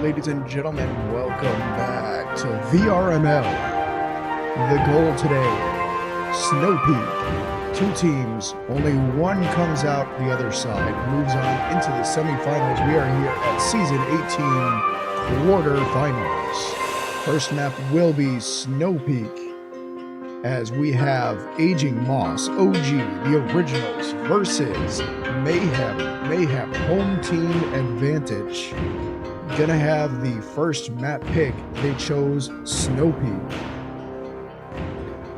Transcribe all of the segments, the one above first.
ladies and gentlemen, welcome back to VRML. The goal today, Snow Peak. Two teams, only one comes out the other side, moves on into the semifinals. We are here at Season 18 Quarterfinals. First map will be Snow Peak, as we have Aging Moss, OG, the originals, versus Mayhem, home team advantage. Gonna have the first map pick. They chose Snow Peak.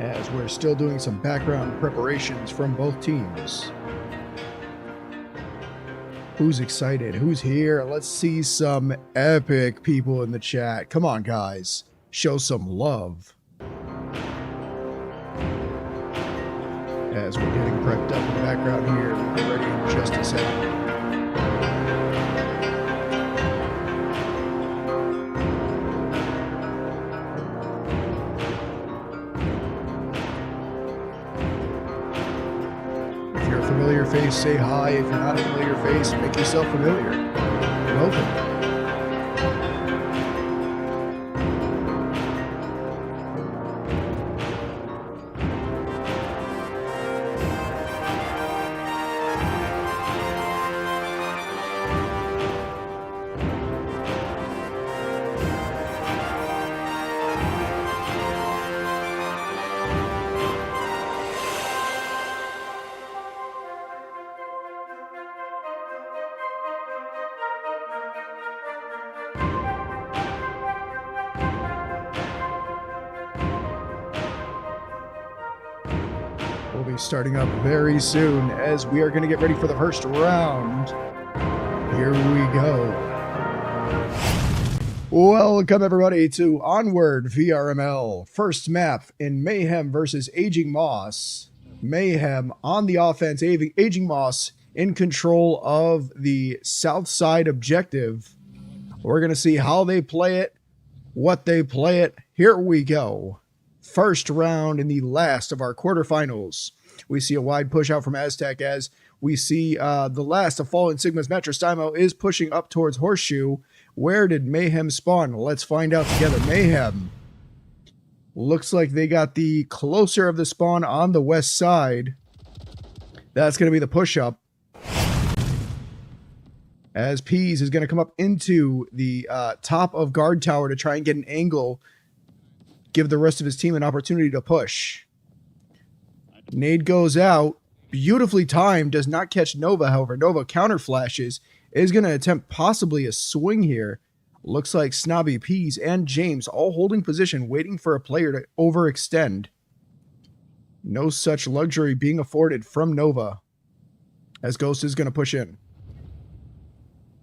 As we're still doing some background preparations from both teams. Who's excited? Who's here? Let's see some epic people in the chat. Come on, guys. Show some love. As we're getting prepped up in the background here, we're ready in just a second. If you're a familiar face, say hi. If you're not a familiar face, make yourself familiar. Welcome. We'll be starting up very soon as we are going to get ready for the first round. Here we go. Welcome everybody to Onward VRML. First map in Mayhem versus Aging Moss. Mayhem on the offense, Aging Moss in control of the south side objective. We're going to see how they play it, what they play it. Here we go. First round in the last of our quarterfinals. We see a wide push out from Aztec as we see the last of Fallen Sigma's Matrostimo is pushing up towards Horseshoe. Where did Mayhem spawn? Let's find out together. Mayhem. Looks like they got the closer of the spawn on the west side. That's going to be the push up. As Peas is going to come up into the top of guard tower to try and get an angle. Give the rest of his team an opportunity to push. Nade goes out. Beautifully timed. Does not catch Nova, however. Nova counter flashes. Is going to attempt possibly a swing here. Looks like Snobby, Peas, and James all holding position, waiting for a player to overextend. No such luxury being afforded from Nova. As Ghost is going to push in.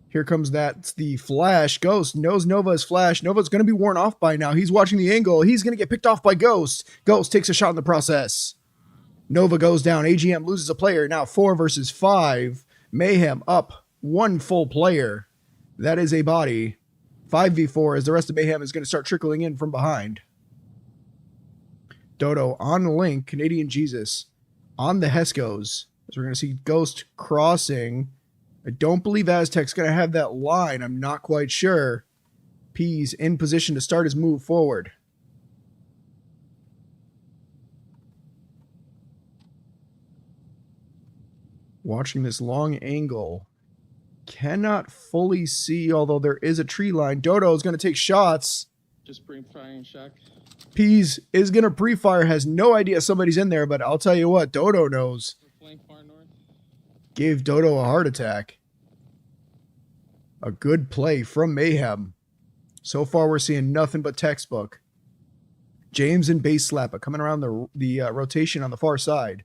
Here comes the flash. Ghost knows Nova's flash. Nova's going to be worn off by now. He's watching the angle. He's going to get picked off by Ghost. Ghost takes a shot in the process. Nova goes down. AGM loses a player. Now 4 versus 5. Mayhem up 1 full player. That is a body. 5v4 as the rest of Mayhem is going to start trickling in from behind. Dodo on the link. Canadian Jesus on the Heskos. As we're going to see Ghost crossing. I don't believe Aztec's going to have that line. I'm not quite sure. Peas in position to start his move forward. Watching this long angle. Cannot fully see, although there is a tree line. Dodo is going to take shots. Just pre-firing Shack. Peas is going to pre-fire. Has no idea somebody's in there, but I'll tell you what, Dodo knows. Far north. Gave Dodo a heart attack. A good play from Mayhem. So far, we're seeing nothing but textbook. James and Base Slappa coming around the rotation on the far side.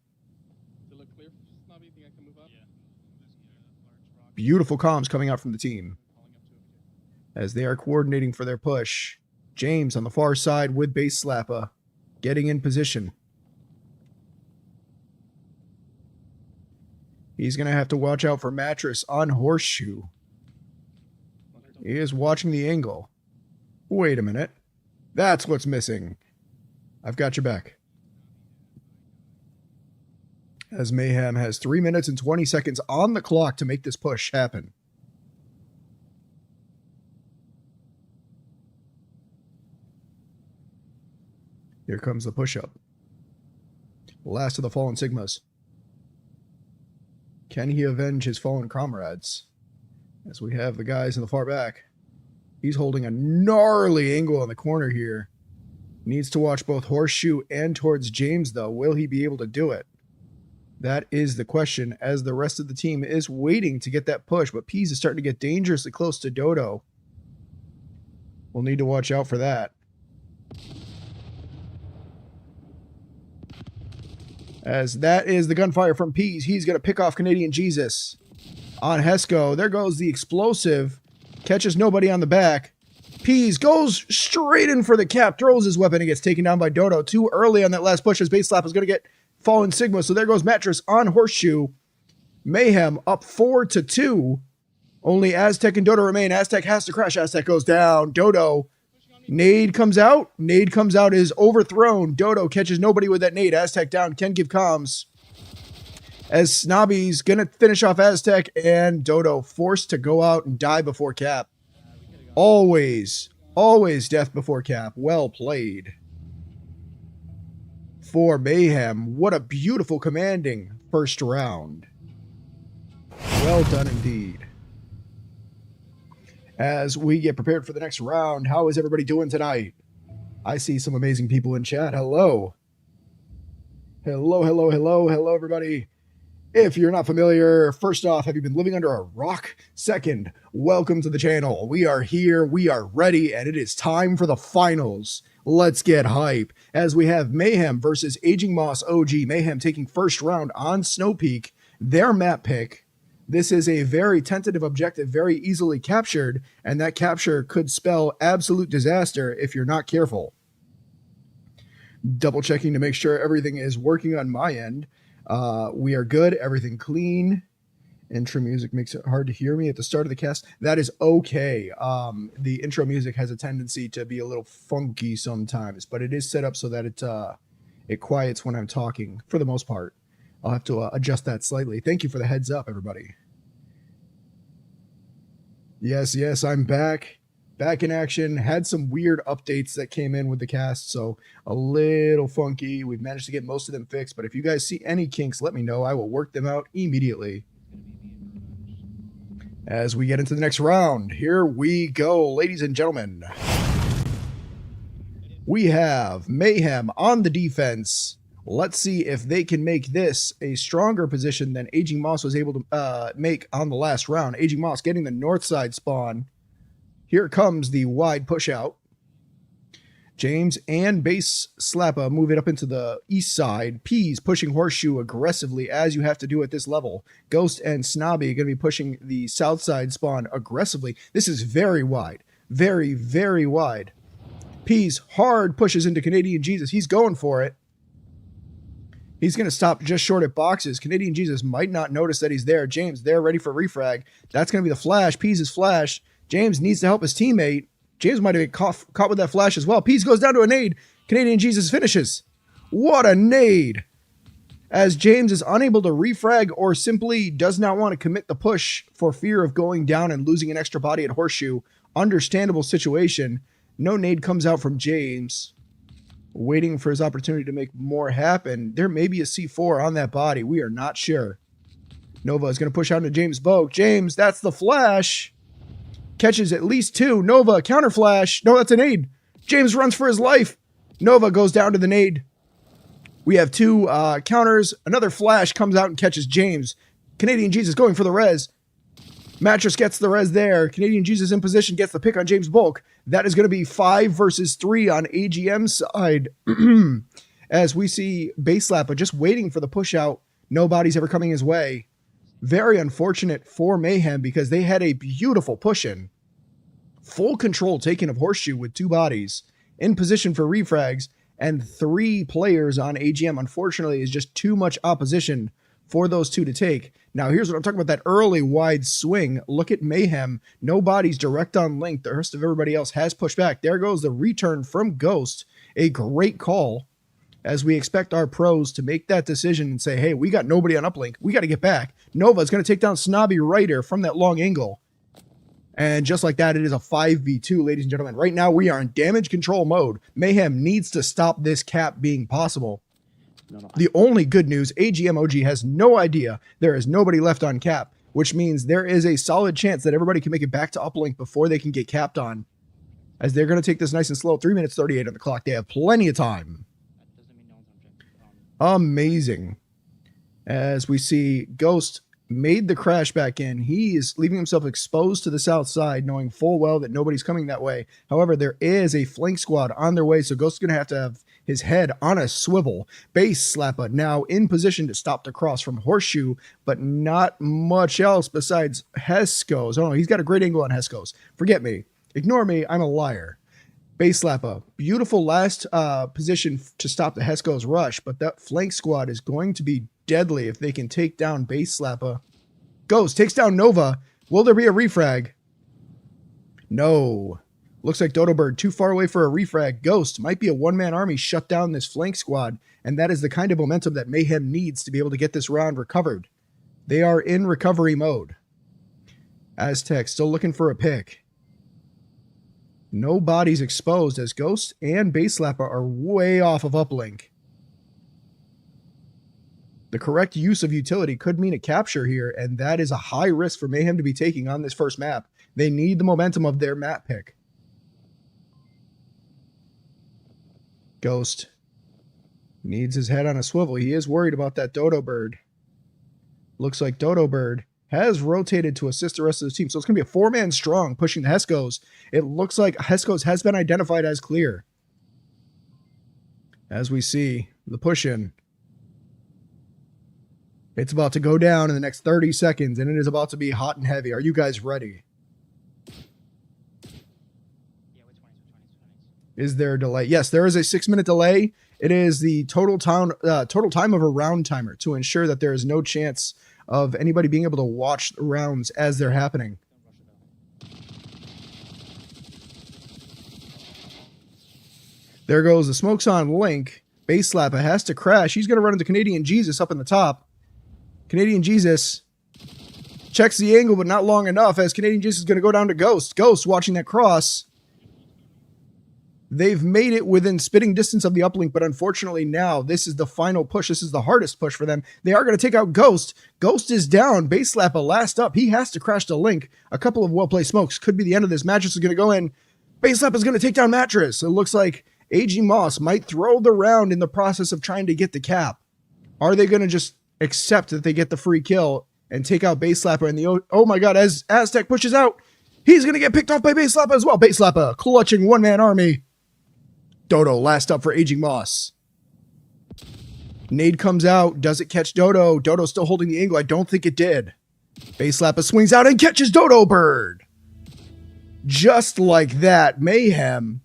Does it look clear? Snobby, you think I can move up? Yeah. Beautiful comms coming out from the team. As they are coordinating for their push. James on the far side with Base Slappa. Getting in position. He's going to have to watch out for Mattress on Horseshoe. He is watching the angle. Wait a minute. That's what's missing. I've got your back. As Mayhem has 3 minutes and 20 seconds on the clock to make this push happen. Here comes the push-up. Last of the fallen Sigmas. Can he avenge his fallen comrades? As we have the guys in the far back. He's holding a gnarly angle in the corner here. Needs to watch both Horseshoe and towards James, though. Will he be able to do it? That is the question, as the rest of the team is waiting to get that push, but Peas is starting to get dangerously close to Dodo. We'll need to watch out for that. As that is the gunfire from Peas. He's going to pick off Canadian Jesus on Hesco. There goes the explosive. Catches nobody on the back. Peas goes straight in for the cap. Throws his weapon and gets taken down by Dodo. Too early on that last push as base slap is going to get fallen Sigma. So there goes Mattress on Horseshoe. Mayhem up 4-2. Only Aztec and Dodo remain. Aztec has to crash. Aztec goes down. Dodo. Nade comes out. Nade comes out, is overthrown. Dodo catches nobody with that nade. Aztec down. Can give comms. As Snobby's going to finish off Aztec, and Dodo forced to go out and die before cap. Always death before cap. Well played. For Mayhem, what a beautiful commanding first round. Well done indeed. As we get prepared for the next round, how is everybody doing tonight? I see some amazing people in chat. Hello. Hello, everybody. If you're not familiar, first off, have you been living under a rock? Second, welcome to the channel. We are here, we are ready, and it is time for the finals. Let's get hype. As we have Mayhem versus AGMOG OG. Mayhem taking first round on Snow Peak. Their map pick. This is a very tentative objective, very easily captured, and that capture could spell absolute disaster if you're not careful. Double checking to make sure everything is working on my end. We are good, everything clean. Intro music makes it hard to hear me at the start of the cast. That is okay. The intro music has a tendency to be a little funky sometimes, but it is set up so that it quiets when I'm talking for the most part. I'll have to adjust that slightly. Thank you for the heads up, everybody. Yes, I'm back. Back in action. Had some weird updates that came in with the cast, so a little funky. We've managed to get most of them fixed, but if you guys see any kinks, let me know. I will work them out immediately. As we get into the next round, here we go, ladies and gentlemen. We have Mayhem on the defense. Let's see if they can make this a stronger position than AGMOG was able to make on the last round. AGMOG getting the north side spawn. Here comes the wide push out. James and Base Slappa move it up into the east side. Peas pushing Horseshoe aggressively, as you have to do at this level. Ghost and Snobby are going to be pushing the south side spawn aggressively. This is very wide. Very, very wide. Peas hard pushes into Canadian Jesus. He's going for it. He's going to stop just short at boxes. Canadian Jesus might not notice that he's there. James, they're ready for refrag. That's going to be the flash. Peas is flash. James needs to help his teammate. James might have been caught with that flash as well. Peas goes down to a nade. Canadian Jesus finishes. What a nade. As James is unable to refrag or simply does not want to commit the push for fear of going down and losing an extra body at Horseshoe. Understandable situation. No nade comes out from James. Waiting for his opportunity to make more happen. There may be a C4 on that body. We are not sure. Nova is going to push out into James Boak. James, that's the flash. Catches at least two. Nova, counter flash. No, that's a nade. James runs for his life. Nova goes down to the nade. We have two counters. Another flash comes out and catches James. Canadian Jesus going for the res. Mattress gets the res there. Canadian Jesus in position, gets the pick on James Bulk. That is going to be 5 versus 3 on AGM's side. As we see Base Slappa just waiting for the push out. Nobody's ever coming his way. Very unfortunate for Mayhem because they had a beautiful push in. Full control taken of Horseshoe with 2 bodies. In position for refrags. And 3 players on AGM. Unfortunately, is just too much opposition for those 2 to take. Now, here's what I'm talking about, that early wide swing. Look at Mayhem. No bodies direct on link. The rest of everybody else has pushed back. There goes the return from Ghost. A great call, as we expect our pros to make that decision and say, hey, we got nobody on uplink. We got to get back. Nova's going to take down Snobby Ryder from that long angle. And just like that, it is a 5v2, ladies and gentlemen. Right now, we are in damage control mode. Mayhem needs to stop this cap being possible. The only good news, AGMOG has no idea there is nobody left on cap, which means there is a solid chance that everybody can make it back to uplink before they can get capped on. As they're going to take this nice and slow. 3 minutes 38 on the clock. They have plenty of time. Amazing. As we see Ghost made the crash back in. He is leaving himself exposed to the south side, knowing full well that nobody's coming that way. However, there is a flank squad on their way, so Ghost is going to have his head on a swivel. Base Slappa now in position to stop the cross from Horseshoe, but not much else besides Heskos. Oh, no, he's got a great angle on Heskos. Forget me. Ignore me. I'm a liar. Base Slappa. Beautiful last position to stop the Heskos rush, but that flank squad is going to be deadly if they can take down Base Slappa. Ghost takes down Nova. Will there be a refrag? No. Looks like Dodo Bird too far away for a refrag. Ghost might be a one-man army shut down this flank squad, and that is the kind of momentum that Mayhem needs to be able to get this round recovered. They are in recovery mode. Aztec still looking for a pick. No bodies exposed as Ghost and Base Slappa are way off of uplink. The correct use of utility could mean a capture here, and that is a high risk for Mayhem to be taking on this first map. They need the momentum of their map pick. Ghost needs his head on a swivel. He is worried about that Dodo Bird. Looks like Dodo Bird has rotated to assist the rest of the team. So it's going to be a four-man strong pushing the Heskos. It looks like Heskos has been identified as clear. As we see the push-in. It's about to go down in the next 30 seconds, and it is about to be hot and heavy. Are you guys ready? Is there a delay? Yes, there is a 6-minute delay. It is the total time of a round timer to ensure that there is no chance of anybody being able to watch the rounds as they're happening. There goes the smokes on Link. Base Slappa has to crash. He's going to run into Canadian Jesus up in the top. Canadian Jesus checks the angle, but not long enough, as Canadian Jesus is going to go down to Ghost. Ghost watching that cross. They've made it within spitting distance of the uplink, but unfortunately now this is the final push. This is the hardest push for them. They are going to take out Ghost. Ghost is down. Base Slappa last up. He has to crash the Link. A couple of well-placed smokes. Could be the end of this. Mattress is going to go in. Base Slappa is going to take down Mattress. It looks like AG Moss might throw the round in the process of trying to get the cap. Are they going to just accept that they get the free kill and take out Base Slappa? And the oh my god, as Aztec pushes out, he's going to get picked off by Base Slappa as well. Base Slappa clutching one-man army. Dodo last up for Aging Moss. Nade comes out. Does it catch Dodo? Dodo still holding the angle. I don't think it did. Base Slappa swings out and catches Dodo Bird. Just like that, Mayhem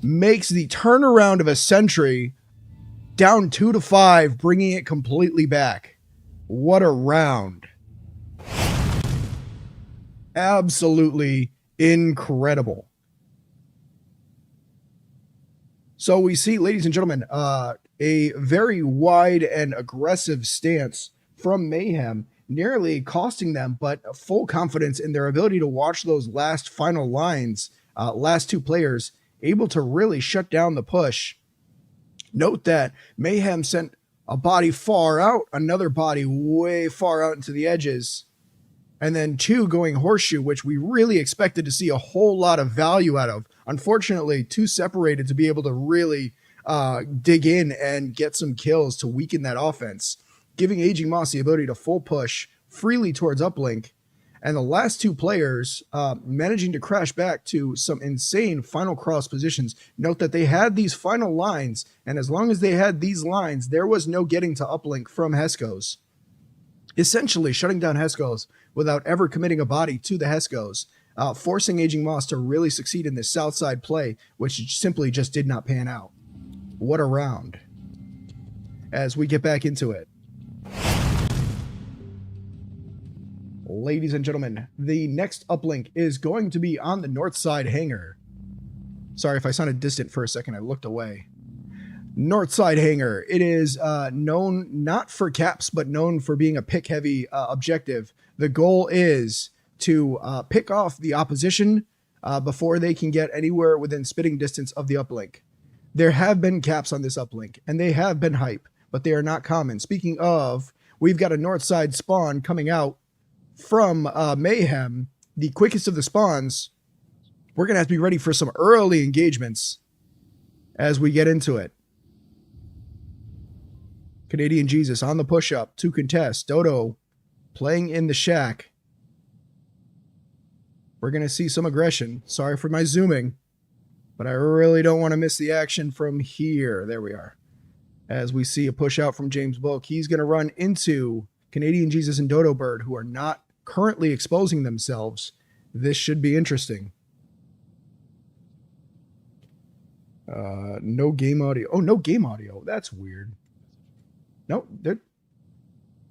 makes the turnaround of a century, down 2-5, bringing it completely back. What a round. Absolutely incredible. So we see, ladies and gentlemen, a very wide and aggressive stance from Mayhem, nearly costing them, but full confidence in their ability to watch those last final lines, last two players, able to really shut down the push. Note that Mayhem sent a body far out, another body way far out into the edges, and then two going Horseshoe, which we really expected to see a whole lot of value out of. Unfortunately, two separated to be able to really dig in and get some kills to weaken that offense, giving Aging Moss the ability to full push freely towards uplink. And the last two players managing to crash back to some insane final cross positions. Note that they had these final lines, and as long as they had these lines, there was no getting to uplink from Heskos. Essentially shutting down Heskos without ever committing a body to the Heskos, forcing Aging Moss to really succeed in this south side play, which simply just did not pan out. What a round. As we get back into it. Ladies and gentlemen, the next uplink is going to be on the north side hangar. Sorry if I sounded distant for a second, I looked away. North side hangar. It is known not for caps, but known for being a pick-heavy objective. The goal is to pick off the opposition before they can get anywhere within spitting distance of the uplink. There have been caps on this uplink, and they have been hype, but they are not common. Speaking of, we've got a north side spawn coming out from Mayhem, the quickest of the spawns. We're going to have to be ready for some early engagements as we get into it. Canadian Jesus on the push-up to contest. Dodo playing in the shack. We're going to see some aggression. Sorry for my zooming, but I really don't want to miss the action from here. There we are. As we see a push out from James Bulk, he's going to run into Canadian Jesus and Dodo Bird, who are not currently exposing themselves. This should be interesting. No game audio. Oh, no game audio. That's weird. No,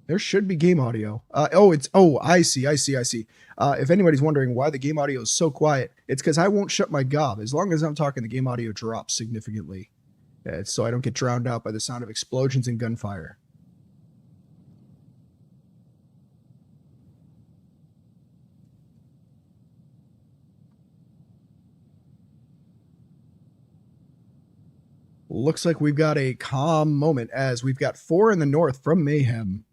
there should be game audio. I see. If anybody's wondering why the game audio is so quiet, it's because I won't shut my gob. As long as I'm talking, the game audio drops significantly. It's so I don't get drowned out by the sound of explosions and gunfire. Looks like we've got a calm moment as we've got 4 in the north from Mayhem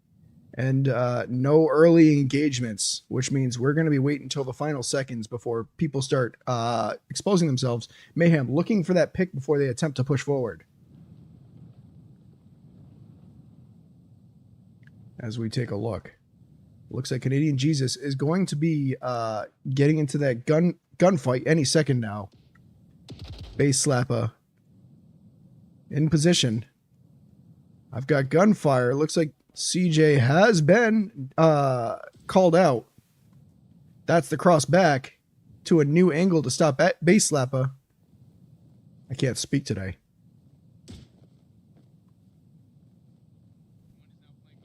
and no early engagements, which means we're going to be waiting until the final seconds before people start exposing themselves. Mayhem looking for that pick before they attempt to push forward. As we take a look, looks like Canadian Jesus is going to be getting into that gunfight any second now. Base slapper in position. I've got gunfire. Looks like CJ has been called out. That's the cross back to a new angle to stop at base slapper. I can't speak today.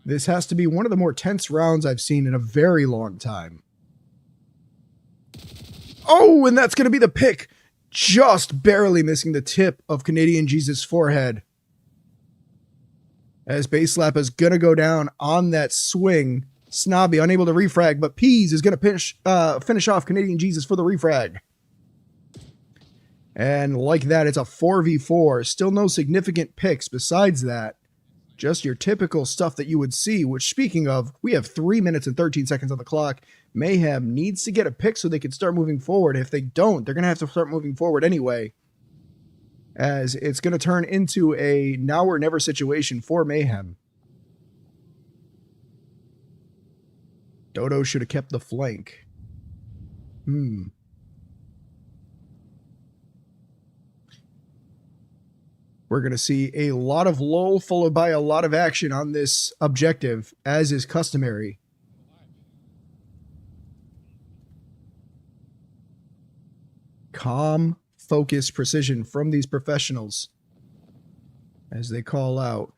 This has to be one of the more tense rounds I've seen in a very long time. Oh, and that's going to be the pick. Just barely missing the tip of Canadian Jesus' forehead. As base slap is going to go down on that swing. Snobby unable to refrag, but Peas is going to finish off Canadian Jesus for the refrag. And like that, it's a 4v4. Still no significant picks besides that. Just your typical stuff that you would see, which speaking of, we have 3 minutes and 13 seconds on the clock. Mayhem needs to get a pick so they can start moving forward. If they don't, they're going to have to start moving forward anyway, as it's going to turn into a now or never situation for Mayhem. Dodo should have kept the flank. We're going to see a lot of lull followed by a lot of action on this objective, as is customary. Calm, focused precision from these professionals as they call out.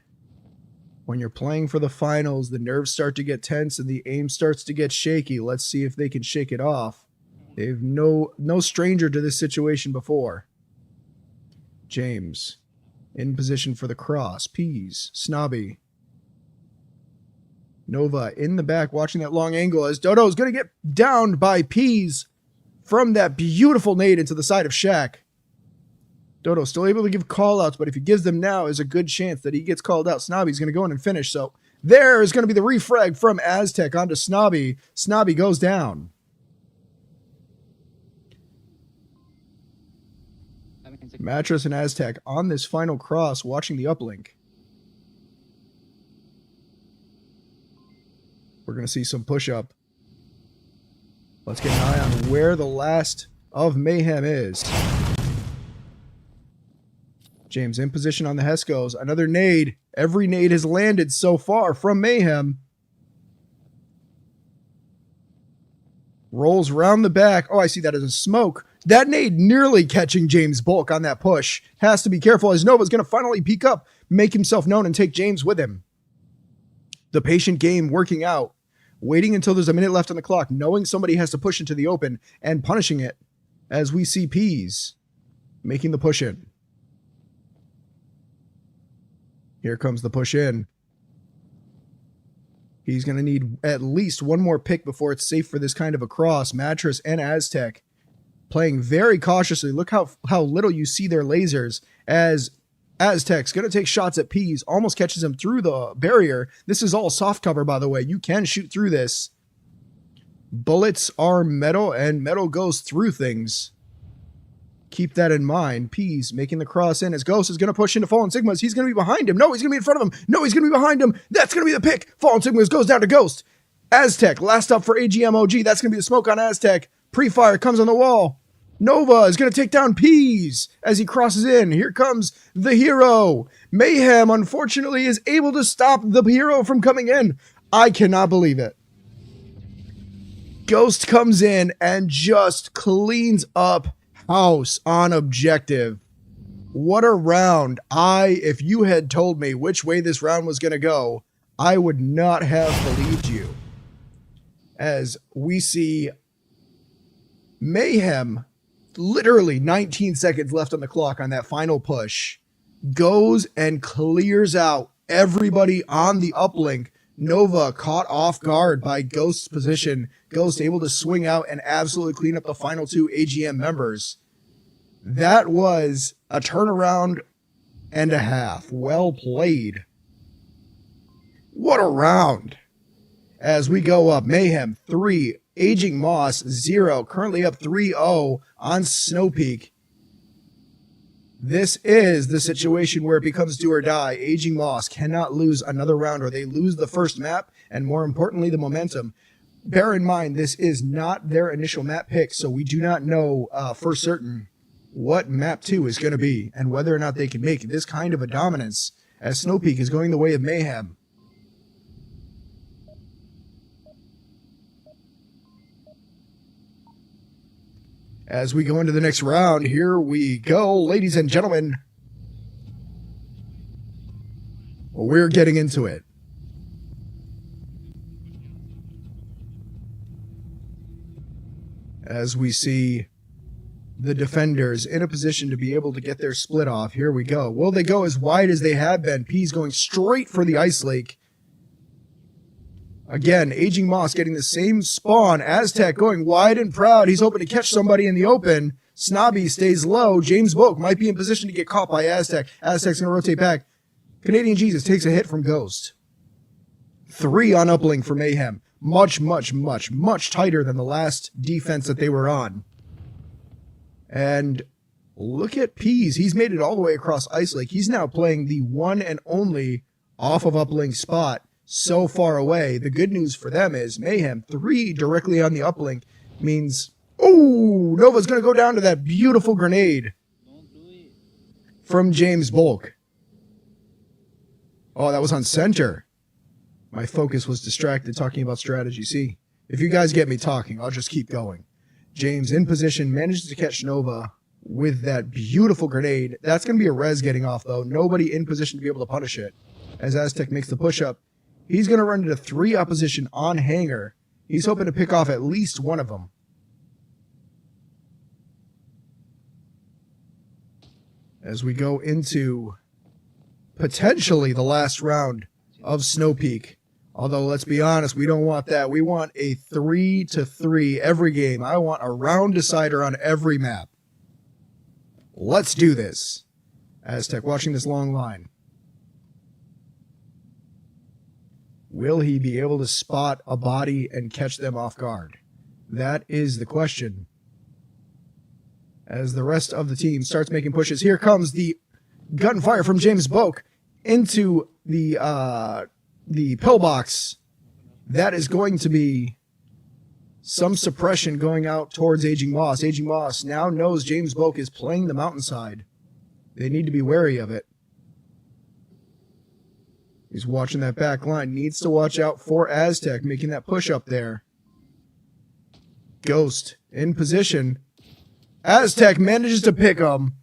When you're playing for the finals, the nerves start to get tense and the aim starts to get shaky. Let's see if they can shake it off. They've no stranger to this situation before. James in position for the cross. Peas, Snobby. Nova in the back watching that long angle as Dodo is going to get downed by Peas from that beautiful nade into the side of Shaq. Dodo still able to give call-outs, but if he gives them now, there's a good chance that he gets called out. Snobby's going to go in and finish. So there is going to be the refrag from Aztec onto Snobby. Snobby goes down. Mattress and Aztec on this final cross watching the uplink. We're going to see some push-up. Let's get an eye on where the last of Mayhem is. James in position on the Heskos. Another nade. Every nade has landed so far from Mayhem. Rolls round the back. Oh, I see that as a smoke. That nade nearly catching James Bulk on that push. Has to be careful as Nova's going to finally peek up, make himself known, and take James with him. The patient game working out. Waiting until there's a minute left on the clock, knowing somebody has to push into the open, and punishing it as we see Peas making the push in. Here comes the push in. He's going to need at least one more pick before it's safe for this kind of a cross. Mattress and Aztec playing very cautiously. Look how little you see their lasers as Aztec's going to take shots at Peas. Almost catches him through the barrier. This is all soft cover, by the way. You can shoot through this. Bullets are metal, and metal goes through things. Keep that in mind. Peas making the cross in as Ghost is going to push into Fallen Sigmas. He's going to be behind him. No, he's going to be in front of him. No, he's going to be behind him. That's going to be the pick. Fallen Sigmas goes down to Ghost. Aztec, last up for AGMOG. That's going to be the smoke on Aztec. Pre-fire comes on the wall. Nova is going to take down Peas as he crosses in. Here comes the hero. Mayhem, unfortunately, is able to stop the hero from coming in. I cannot believe it. Ghost comes in and just cleans up house on objective. What a round. If you had told me which way this round was going to go, I would not have believed you. As we see Mayhem, literally 19 seconds left on the clock on that final push, goes and clears out everybody on the uplink. Nova caught off guard by Ghost's position. Ghost able to swing out and absolutely clean up the final two AGM members. That was a turnaround and a half. Well played. What a round. As we go up, Mayhem 3, Aging Moss 0, currently up 3-0 on Snow Peak. This is the situation where it becomes do or die. Aging Moss cannot lose another round or they lose the first map and, more importantly, the momentum. Bear in mind, this is not their initial map pick, so we do not know for certain what map 2 is going to be and whether or not they can make this kind of a dominance as Snow Peak is going the way of Mayhem. As we go into the next round, here we go, ladies and gentlemen. We're getting into it. As we see the defenders in a position to be able to get their split off. Here we go. Will they go as wide as they have been? Peas going straight for the Ice Lake. Again, Aging Moss getting the same spawn. Aztec going wide and proud. He's hoping to catch somebody in the open. Snobby stays low. James Boak might be in position to get caught by Aztec. Aztec's going to rotate back. Canadian Jesus takes a hit from Ghost. 3 on uplink for Mayhem. Much tighter than the last defense that they were on. And look at Peas. He's made it all the way across Ice Lake. He's now playing the one and only off of uplink spot. So far away. The good news for them is Mayhem 3 directly on the uplink means, oh, Nova's going to go down to that beautiful grenade from James Bulk. Oh, that was on center. My focus was distracted talking about strategy. See, if you guys get me talking, I'll just keep going. James in position, manages to catch Nova with that beautiful grenade. That's going to be a res getting off, though. Nobody in position to be able to punish it. As Aztec makes the push-up, he's going to run into 3 opposition on Hanger. He's hoping to pick off at least one of them. As we go into potentially the last round of Snow Peak. Although, let's be honest, we don't want that. We want a 3-3 every game. I want a round decider on every map. Let's do this. Aztec watching this long line. Will he be able to spot a body and catch them off guard? That is the question. As the rest of the team starts making pushes, here comes the gunfire from James Boak into the pillbox. That is going to be some suppression going out towards Aging Moss. Aging Moss now knows James Boak is playing the mountainside. They need to be wary of it. He's watching that back line. Needs to watch out for Aztec making that push up there. Ghost in position. Aztec manages to pick him.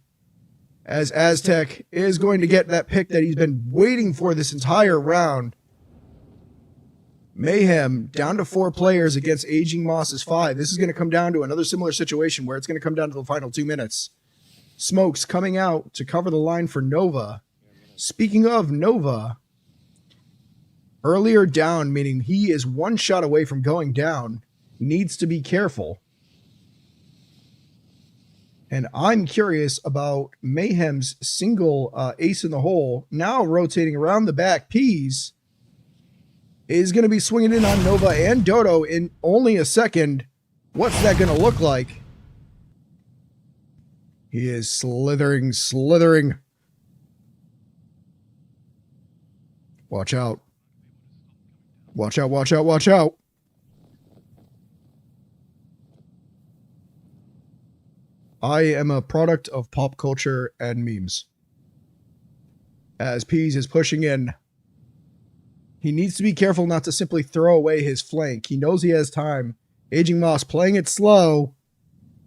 As Aztec is going to get that pick that he's been waiting for this entire round. Mayhem down to 4 players against Aging Moss's 5. This is going to come down to another similar situation where it's going to come down to the final 2 minutes. Smokes coming out to cover the line for Nova. Speaking of Nova, Earlier down, meaning he is one shot away from going down, needs to be careful. And I'm curious about Mayhem's single ace in the hole. Now rotating around the back. Peas is going to be swinging in on Nova and Dodo in only a second. What's that going to look like? He is slithering. Watch out. Watch out. I am a product of pop culture and memes. As Peas is pushing in, he needs to be careful not to simply throw away his flank. He knows he has time. Aging Moss playing it slow.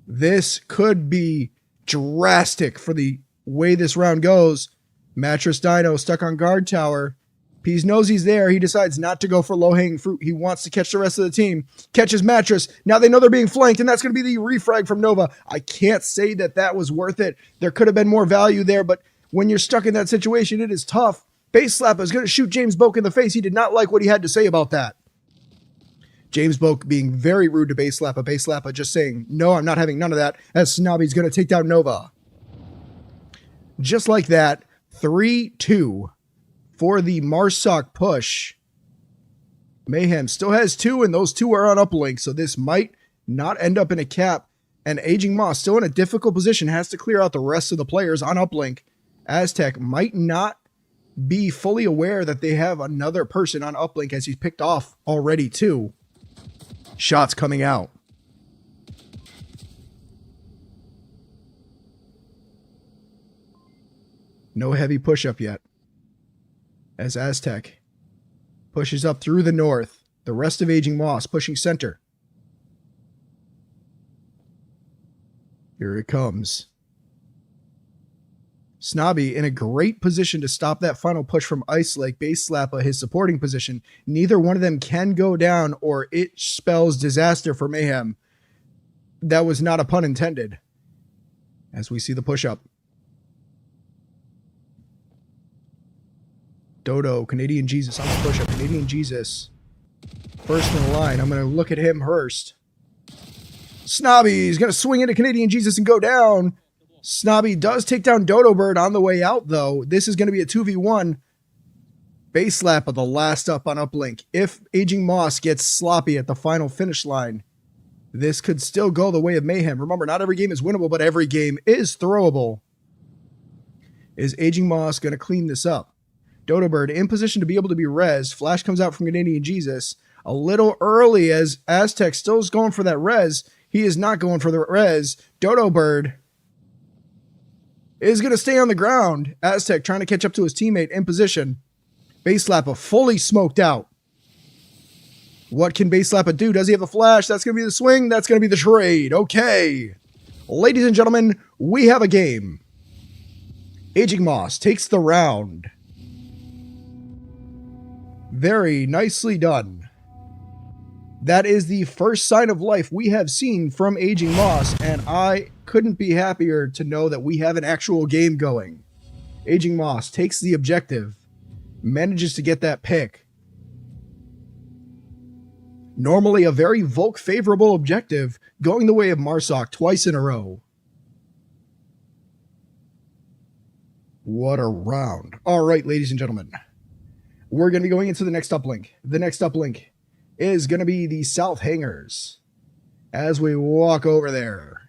This could be drastic for the way this round goes. Mattress Dino stuck on guard tower. Peas knows he's there. He decides not to go for low-hanging fruit. He wants to catch the rest of the team. Catches Mattress. Now they know they're being flanked, and that's going to be the refrag from Nova. I can't say that that was worth it. There could have been more value there, but when you're stuck in that situation, it is tough. Base Slapper is going to shoot James Boak in the face. He did not like what he had to say about that. James Boak being very rude to Base Slapper. Base Slapper just saying, no, I'm not having none of that, as Snobby's going to take down Nova. Just like that, 3-2. For the Marsoc push. Mayhem still has 2, and those 2 are on uplink, so this might not end up in a cap. And Aging Moss still in a difficult position, has to clear out the rest of the players on uplink. Aztec might not be fully aware that they have another person on uplink, as he's picked off already 2. Shots coming out. No heavy push-up yet. As Aztec pushes up through the north. The rest of Aging Moss pushing center. Here it comes. Snobby in a great position to stop that final push from Ice Lake. Base Slapper, his supporting position. Neither one of them can go down, or it spells disaster for Mayhem. That was not a pun intended. As we see the push-up. Dodo, Canadian Jesus on the push-up. Canadian Jesus. First in the line. I'm going to look at him first. Snobby is going to swing into Canadian Jesus and go down. Snobby does take down Dodo Bird on the way out, though. This is going to be a 2v1. Base slap of the last up on uplink. If Aging Moss gets sloppy at the final finish line, this could still go the way of Mayhem. Remember, not every game is winnable, but every game is throwable. Is Aging Moss going to clean this up? Dodo Bird in position to be able to be res. Flash comes out from Canadian Jesus a little early, as Aztec still is going for that res. He is not going for the res. Dodo Bird is going to stay on the ground. Aztec trying to catch up to his teammate in position. Base Slapper fully smoked out. What can Base Slapper do? Does he have the flash? That's going to be the swing. That's going to be the trade. Okay. Ladies and gentlemen, we have a game. Aging Moss takes the round. Very nicely done. That is the first sign of life we have seen from Aging Moss, and I couldn't be happier to know that we have an actual game going. Aging Moss takes the objective, manages to get that pick. Normally a very Volk favorable objective, going the way of Marsoc twice in a row. What a round. All right, ladies and gentlemen. We're going to be going into the next uplink. The next uplink is going to be the South Hangers. As we walk over there.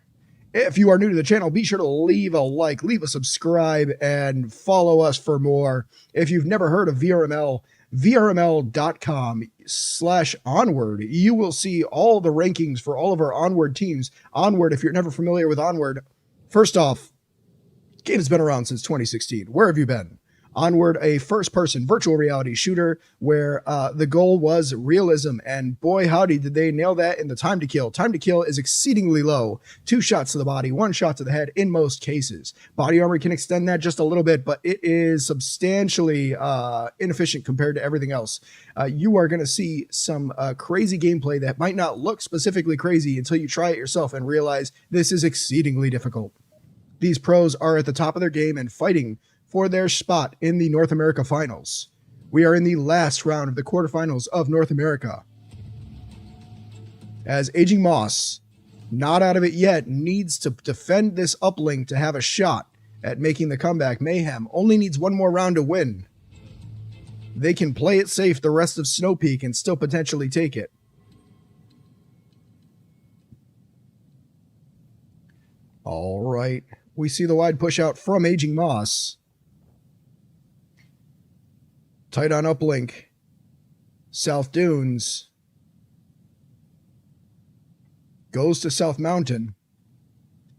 If you are new to the channel, be sure to leave a like, leave a subscribe, and follow us for more. If you've never heard of VRML, VRML.com/Onward, you will see all the rankings for all of our Onward teams. Onward, if you're never familiar with Onward, first off, the game has been around since 2016. Where have you been? Onward, a first-person virtual reality shooter where the goal was realism, and boy howdy did they nail that in the time to kill. Time to kill is exceedingly low. 2 shots to the body, 1 shot to the head in most cases. Body armor can extend that just a little bit, but it is substantially inefficient compared to everything else. You are going to see some crazy gameplay that might not look specifically crazy until you try it yourself and realize this is exceedingly difficult. These pros are at the top of their game and fighting for their spot in the North America Finals. We are in the last round of the quarterfinals of North America. As Aging Moss, not out of it yet, needs to defend this uplink to have a shot at making the comeback. Mayhem only needs one more round to win. They can play it safe the rest of Snow Peak and still potentially take it. All right. We see the wide push out from Aging Moss. Tight on uplink. South Dunes. Goes to South Mountain.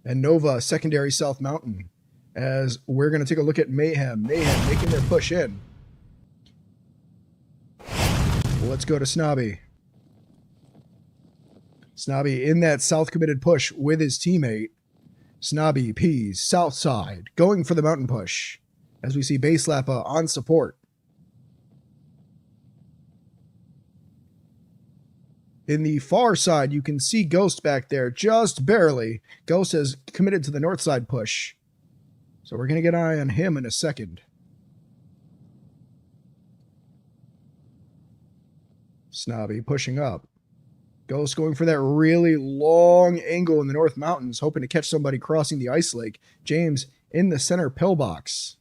And Nova, secondary South Mountain. As we're going to take a look at Mayhem. Mayhem making their push in. Let's go to Snobby. Snobby in that south committed push with his teammate. Snobby Peas, south side, going for the mountain push. As we see Base Lappa on support. In the far side, you can see Ghost back there, just barely. Ghost has committed to the north side push. So we're going to get an eye on him in a second. Snobby pushing up. Ghost going for that really long angle in the North Mountains, hoping to catch somebody crossing the ice lake. James in the center pillbox.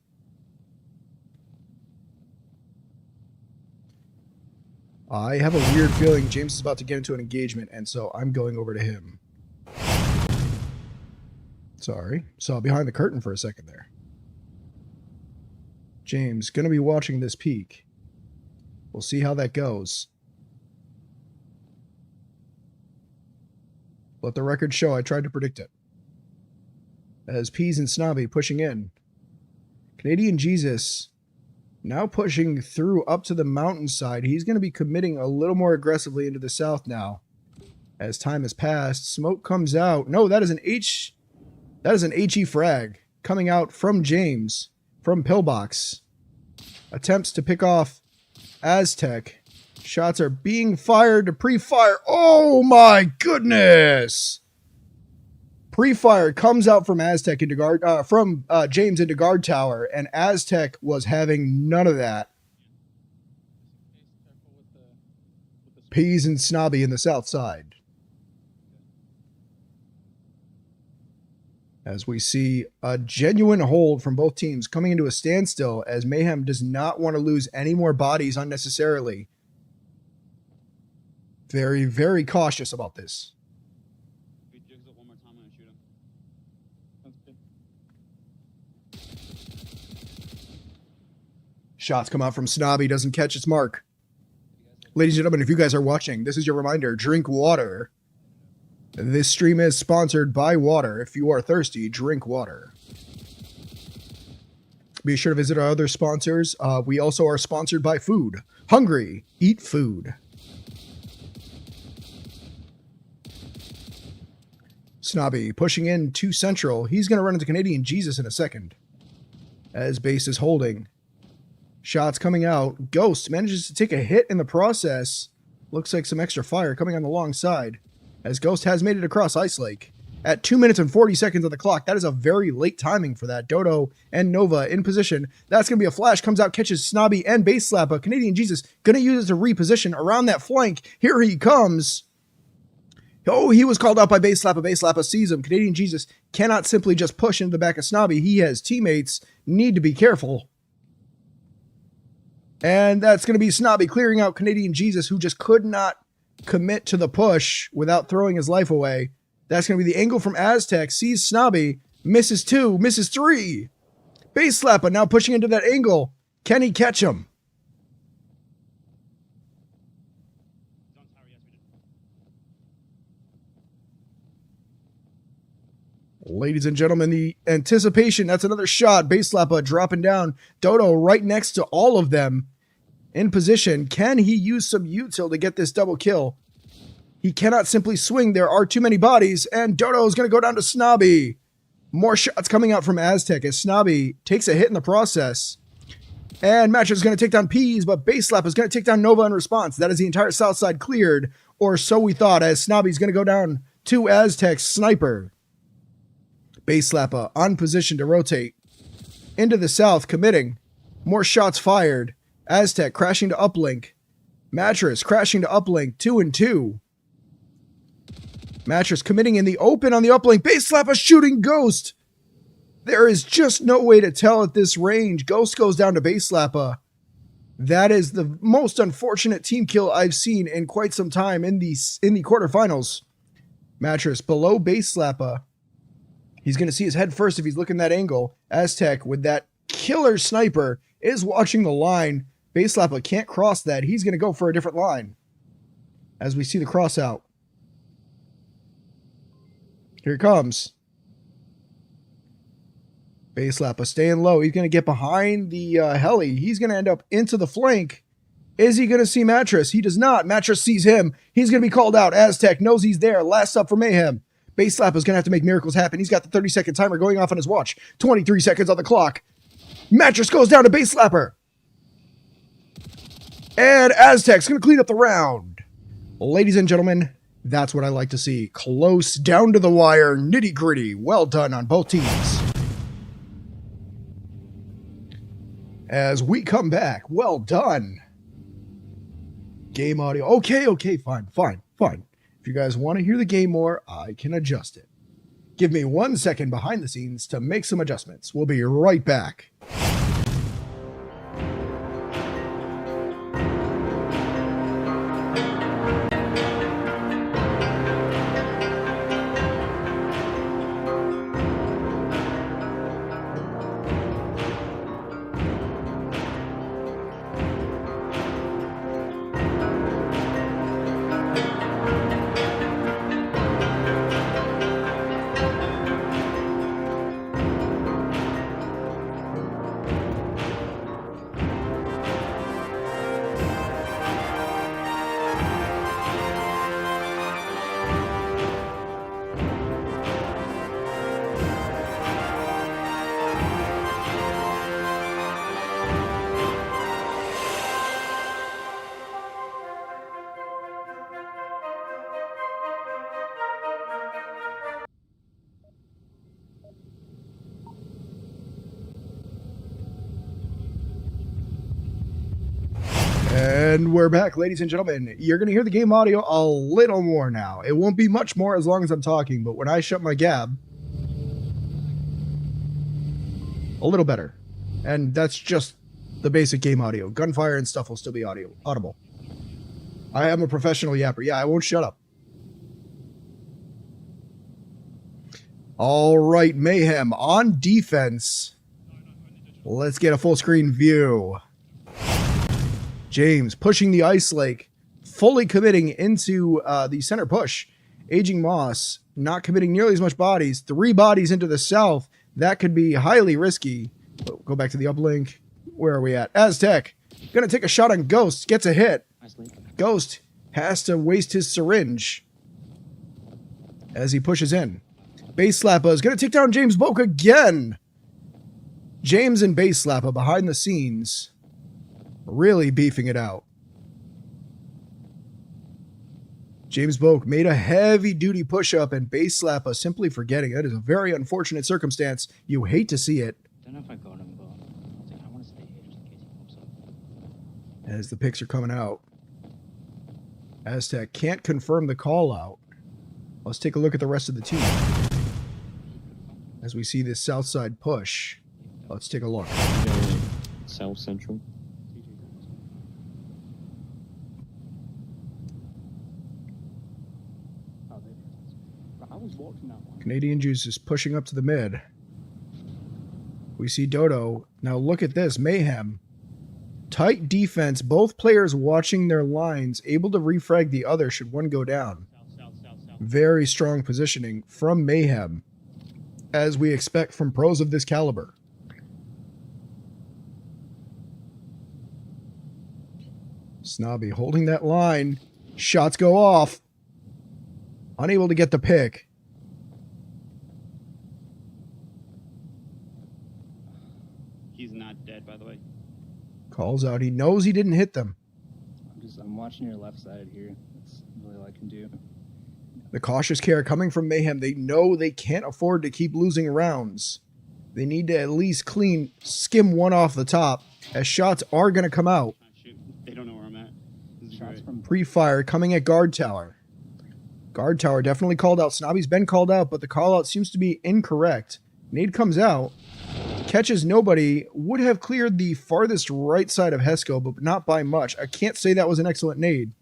I have a weird feeling James is about to get into an engagement, and so I'm going over to him. Sorry, saw behind the curtain for a second there. James, going to be watching this peak. We'll see how that goes. Let the record show I tried to predict it. As Peas and Snobby pushing in. Canadian Jesus now pushing through up to the mountainside. He's going to be committing a little more aggressively into the south now. As time has passed, smoke comes out. No, that is an HE frag coming out from James from Pillbox. Attempts to pick off Aztec. Shots are being fired to pre-fire. Oh my goodness! Pre-fire comes out from Aztec into guard, from James into guard tower, and Aztec was having none of that. Peas and Snobby in the south side. As we see a genuine hold from both teams coming into a standstill, as Mayhem does not want to lose any more bodies unnecessarily. Very, very cautious about this. Shots come out from Snobby, doesn't catch its mark. Ladies and gentlemen, if you guys are watching, this is your reminder, drink water. This stream is sponsored by water. If you are thirsty, drink water. Be sure to visit our other sponsors. We also are sponsored by food. Hungry, eat food. Snobby pushing in to Central. He's going to run into Canadian Jesus in a second. As Base is holding. Shots coming out. Ghost manages to take a hit in the process. Looks like some extra fire coming on the long side. As Ghost has made it across Ice Lake. At 2 minutes and 40 seconds on the clock. That is a very late timing for that. Dodo and Nova in position. That's going to be a flash. Comes out, catches Snobby and Base Slappa. Canadian Jesus going to use it to reposition around that flank. Here he comes. Oh, he was called out by Base Slappa. Base Slappa sees him. Canadian Jesus cannot simply just push into the back of Snobby. He has teammates. Need to be careful. And that's going to be Snobby clearing out Canadian Jesus, who just could not commit to the push without throwing his life away. That's going to be the angle from Aztec. Sees Snobby. Misses 2. Misses 3. Base Slappa now pushing into that angle. Can he catch him? Ladies and gentlemen, the anticipation. That's another shot. Base Slappa dropping down. Dodo right next to all of them. In position. Can he use some util to get this double kill? He cannot simply swing. There are too many bodies. And Dodo is going to go down to Snobby. More shots coming out from Aztec as Snobby takes a hit in the process. And Matcher is going to take down Peas, but Base Slap is going to take down Nova in response. That is the entire south side cleared. Or so we thought, as Snobby's going to go down to Aztec's sniper. Base Slappa on position to rotate into the south, committing. More shots fired. Aztec crashing to uplink. Mattress crashing to uplink. 2 and 2. Mattress committing in the open on the uplink. Base slap a shooting Ghost. There is just no way to tell at this range. Ghost goes down to base slapper. That is the most unfortunate team kill I've seen in quite some time in the quarterfinals. Mattress below base slapper. He's going to see his head first if he's looking that angle. Aztec with that killer sniper is watching the line. Base slapper can't cross that. He's going to go for a different line. As we see the cross out. Here it comes. Base slapper staying low. He's going to get behind the heli. He's going to end up into the flank. Is he going to see Mattress? He does not. Mattress sees him. He's going to be called out. Aztec knows he's there. Last up for Mayhem. Base slapper is going to have to make miracles happen. He's got the 30-second timer going off on his watch. 23 seconds on the clock. Mattress goes down to base slapper. And Aztec's going to clean up the round. Ladies and gentlemen, that's what I like to see. Close, down to the wire, nitty gritty. Well done on both teams. As we come back, well done. Game audio. Okay, fine. If you guys want to hear the game more, I can adjust it. Give me 1 second behind the scenes to make some adjustments. We'll be right back. And we're back, ladies and gentlemen. You're going to hear the game audio a little more now. It won't be much more as long as I'm talking, but when I shut my gab, a little better. And that's just the basic game audio. Gunfire and stuff will still be audible. I am a professional yapper. Yeah, I won't shut up. All right, Mayhem on defense. Let's get a full screen view. James pushing the ice lake, fully committing into the center push. Aging Moss not committing nearly as much bodies. 3 bodies into the south. That could be highly risky. Go back to the uplink. Where are we at? Aztec gonna take a shot on Ghost. Gets a hit. Ghost has to waste his syringe as he pushes in. Base Slapper is gonna take down James Boak again. James and Base Slapper behind the scenes. Really beefing it out. James Boak made a heavy-duty push-up and Base Slapper simply forgetting. That is a very unfortunate circumstance. You hate to see it. Don't know if I got him, but I want to stay here just in case he pops up. As the picks are coming out. Aztec can't confirm the call-out. Let's take a look at the rest of the team. As we see this south side push. Let's take a look. South Central. Canadian Juice is pushing up to the mid. We see Dodo. Now look at this. Mayhem. Tight defense. Both players watching their lines. Able to refrag the other should one go down. Very strong positioning from Mayhem. As we expect from pros of this caliber. Snobby holding that line. Shots go off. Unable to get the pick. He's not dead, by the way. Calls out. He knows he didn't hit them. I'm watching your left side here. That's really all I can do. The cautious care coming from Mayhem. They know they can't afford to keep losing rounds. They need to at least skim one off the top. as shots are going to come out. Shoot, they don't know where I'm at. This is Shots great. from Pre-fire coming at guard tower. Guard tower definitely called out. Snobby's been called out, but the call out seems to be incorrect. Nade comes out, catches nobody, would have cleared the farthest right side of Hesco, but not by much. I can't say that was an excellent nade.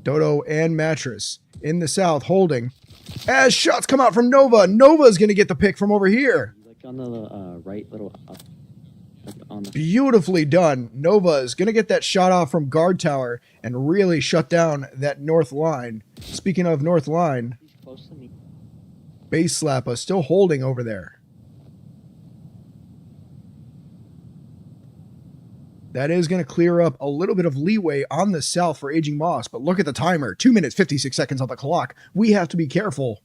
Dodo and Mattress in the south holding. As shots come out from Nova. Nova's going to get the pick from over here. like on the right little up, like on the Beautifully done. Nova is going to get that shot off from guard tower and really shut down that north line. Speaking of north line, he's close to me. Base Slappa still holding over there. That is going to clear up a little bit of leeway on the south for Aging Moss, but look at the timer. 2 minutes, 56 seconds on the clock. We have to be careful.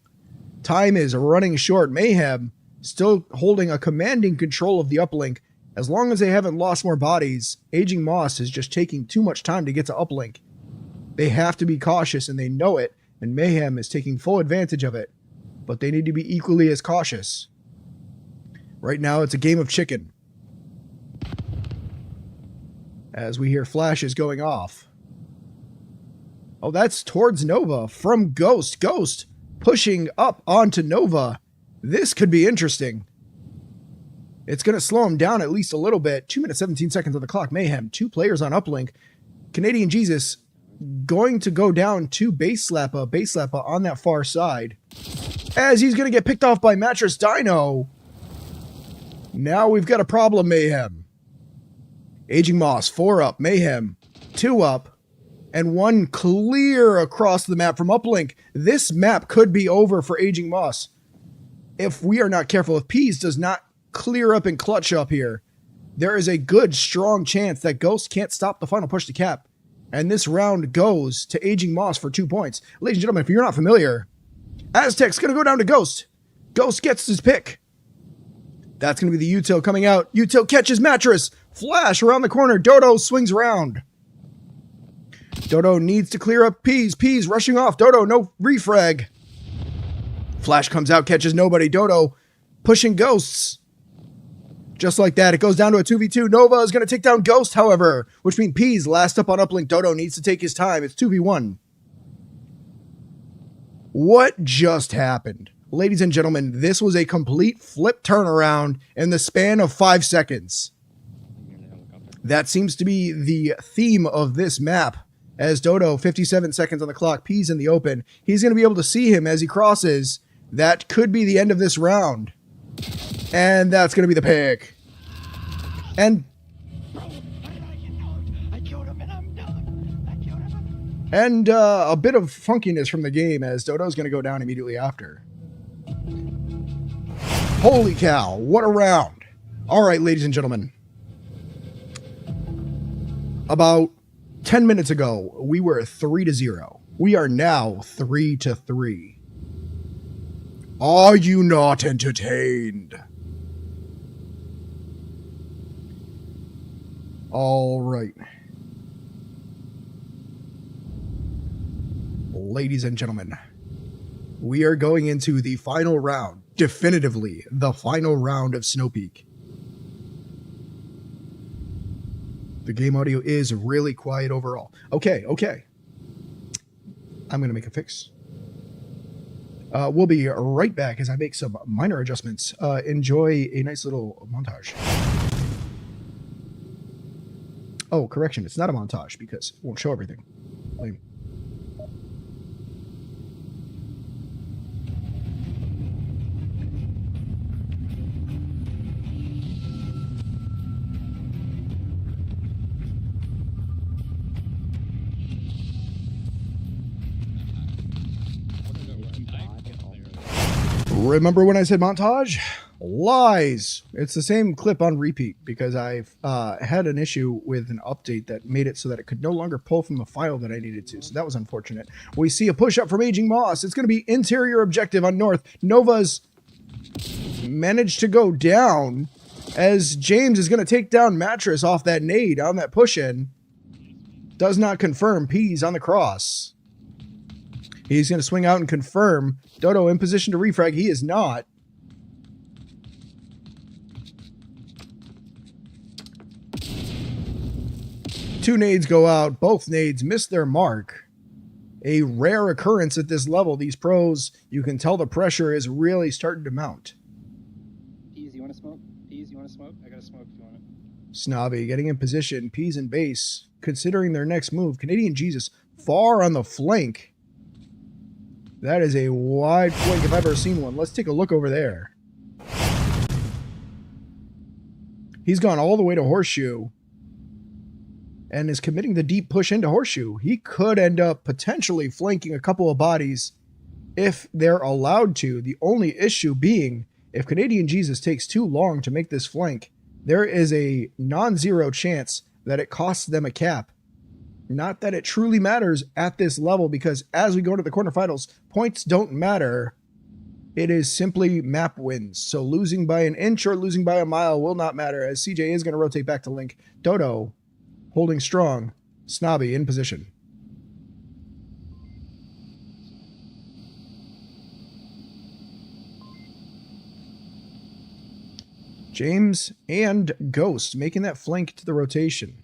Time is running short. Mayhem still holding a commanding control of the uplink. As long as they haven't lost more bodies, Aging Moss is just taking too much time to get to uplink. They have to be cautious, and they know it, and Mayhem is taking full advantage of it. But they need to be equally as cautious. Right now, it's a game of chicken. As we hear flashes going off. Oh, that's towards Nova from Ghost. Ghost pushing up onto Nova. This could be interesting. It's going to slow him down at least a little bit. 2 minutes, 17 seconds on the clock. Mayhem, 2 players on uplink. Canadian Jesus going to go down to Base Slappa on that far side. As he's going to get picked off by Mattress Dino. Now we've got a problem, Mayhem. Aging Moss, 4 up. Mayhem, 2 up. And 1 clear across the map from uplink. This map could be over for Aging Moss. If we are not careful, if Peas does not clear up and clutch up here, there is a good, strong chance that Ghost can't stop the final push to cap. And this round goes to Aging Moss for 2 points. Ladies and gentlemen, if you're not familiar, Aztec's going to go down to Ghost. Ghost gets his pick. That's going to be the util coming out. Util catches Mattress. Flash around the corner. Dodo swings around. Dodo needs to clear up Peas. Peas rushing off. Dodo, no refrag. Flash comes out, catches nobody. Dodo pushing Ghosts. Just like that, it goes down to a 2v2. Nova is going to take down Ghost, however, which means Peas last up on uplink. Dodo needs to take his time. It's 2v1. What just happened? Ladies and gentlemen, this was a complete flip turnaround in the span of 5 seconds. That seems to be the theme of this map. As Dodo, 57 seconds on the clock, Peas in the open. He's going to be able to see him as he crosses. That could be the end of this round. And that's going to be the pick. And a bit of funkiness from the game as Dodo's going to go down immediately after. Holy cow, what a round. All right, ladies and gentlemen. About 10 minutes ago, we were 3-0. We are now 3-3. Are you not entertained? All right. Ladies and gentlemen, we are going into the final round. Definitively, the final round of Snow Peak. The game audio is really quiet overall. Okay. I'm going to make a fix. We'll be right back as I make some minor adjustments. Enjoy a nice little montage. Oh, correction. It's not a montage because it won't show everything. Lame. Remember when I said montage? Lies. It's the same clip on repeat because I've had an issue with an update that made it so that it could no longer pull from the file that I needed to. So that was unfortunate. We see a push up from Aging Moss. It's going to be interior objective on North. Nova's managed to go down as James is going to take down Mattress off that nade on that push in. Does not confirm. Peas on the cross. He's going to swing out and confirm. Dodo in position to refrag. He is not. 2 nades go out. Both nades miss their mark. A rare occurrence at this level. These pros, you can tell the pressure is really starting to mount. Peas, you want to smoke? Peas, you want to smoke? I got to smoke if you want it. Snobby getting in position. Peas and base considering their next move. Canadian Jesus far on the flank. That is a wide flank if I've ever seen one. Let's take a look over there. He's gone all the way to Horseshoe and is committing the deep push into Horseshoe. He could end up potentially flanking a couple of bodies if they're allowed to. The only issue being, if Canadian Jesus takes too long to make this flank, there is a non-zero chance that it costs them a cap. Not that it truly matters at this level, because as we go to the quarterfinals, points don't matter. It is simply map wins. So losing by an inch or losing by a mile will not matter, as CJ is going to rotate back to Link. Dodo holding strong. Snobby in position. James and Ghost making that flank to the rotation.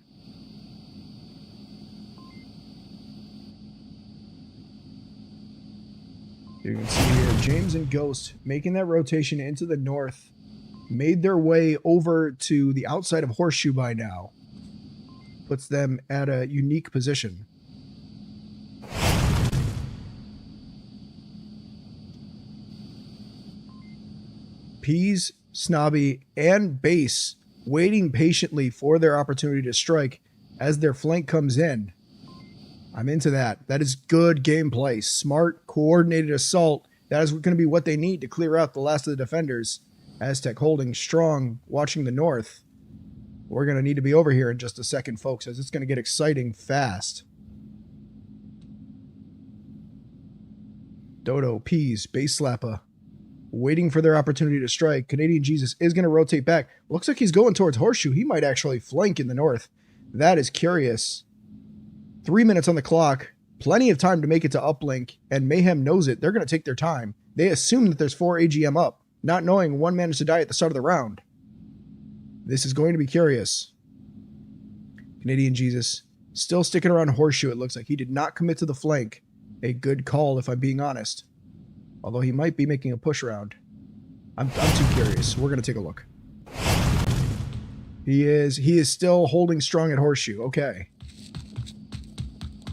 You can see here, James and Ghost making that rotation into the north. Made their way over to the outside of Horseshoe by now. Puts them at a unique position. Peas, Snobby, and Base waiting patiently for their opportunity to strike as their flank comes in. I'm into that. That is good gameplay. Smart, coordinated assault. That is going to be what they need to clear out the last of the defenders. Aztec holding strong, watching the north. We're going to need to be over here in just a second, folks, as it's going to get exciting fast. Dodo, Peas, Base Slappa, waiting for their opportunity to strike. Canadian Jesus is going to rotate back. Looks like he's going towards Horseshoe. He might actually flank in the north. That is curious. 3 minutes on the clock. Plenty of time to make it to uplink, and Mayhem knows it. They're going to take their time. They assume that there's 4 AGM up, not knowing one managed to die at the start of the round. This is going to be curious. Canadian Jesus still sticking around Horseshoe. It looks like he did not commit to the flank. A good call, if I'm being honest. Although he might be making a push round. I'm too curious. We're going to take a look. He is still holding strong at Horseshoe. Okay.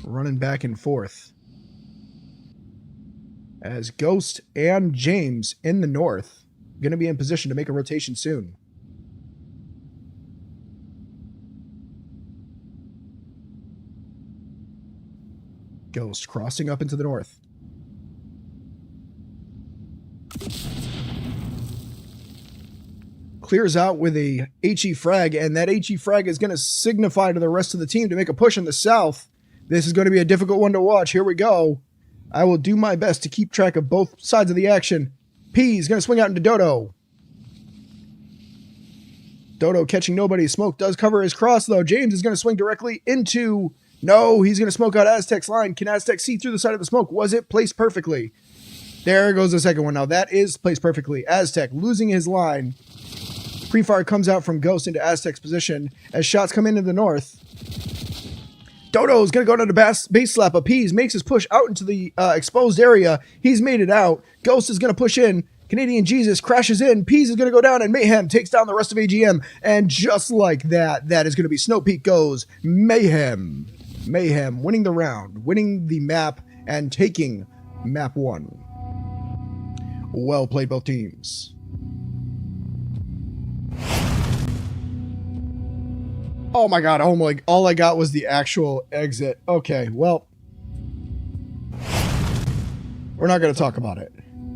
Running back and forth. As Ghost and James in the north going to be in position to make a rotation soon. Ghost crossing up into the north. Clears out with a HE frag, and that HE frag is going to signify to the rest of the team to make a push in the south. This is going to be a difficult one to watch. Here we go. I will do my best to keep track of both sides of the action. P is going to swing out into Dodo. Dodo catching nobody. Smoke does cover his cross, though. James is going to swing directly into... No, he's going to smoke out Aztec's line. Can Aztec see through the side of the smoke? Was it placed perfectly? There goes the second one. Now, that is placed perfectly. Aztec losing his line. Pre-fire comes out from Ghost into Aztec's position as shots come into the north. Dodo's going to go to the base slap of Peas, makes his push out into the exposed area. He's made it out. Ghost is going to push in. Canadian Jesus crashes in. Peas is going to go down, and Mayhem takes down the rest of AGM. And just like that, that is going to be Snow Peak goes Mayhem. Mayhem winning the round, winning the map, and taking map 1. Well played, both teams. Oh my god, all I got was the actual exit. Okay, well, we're not going to talk about it.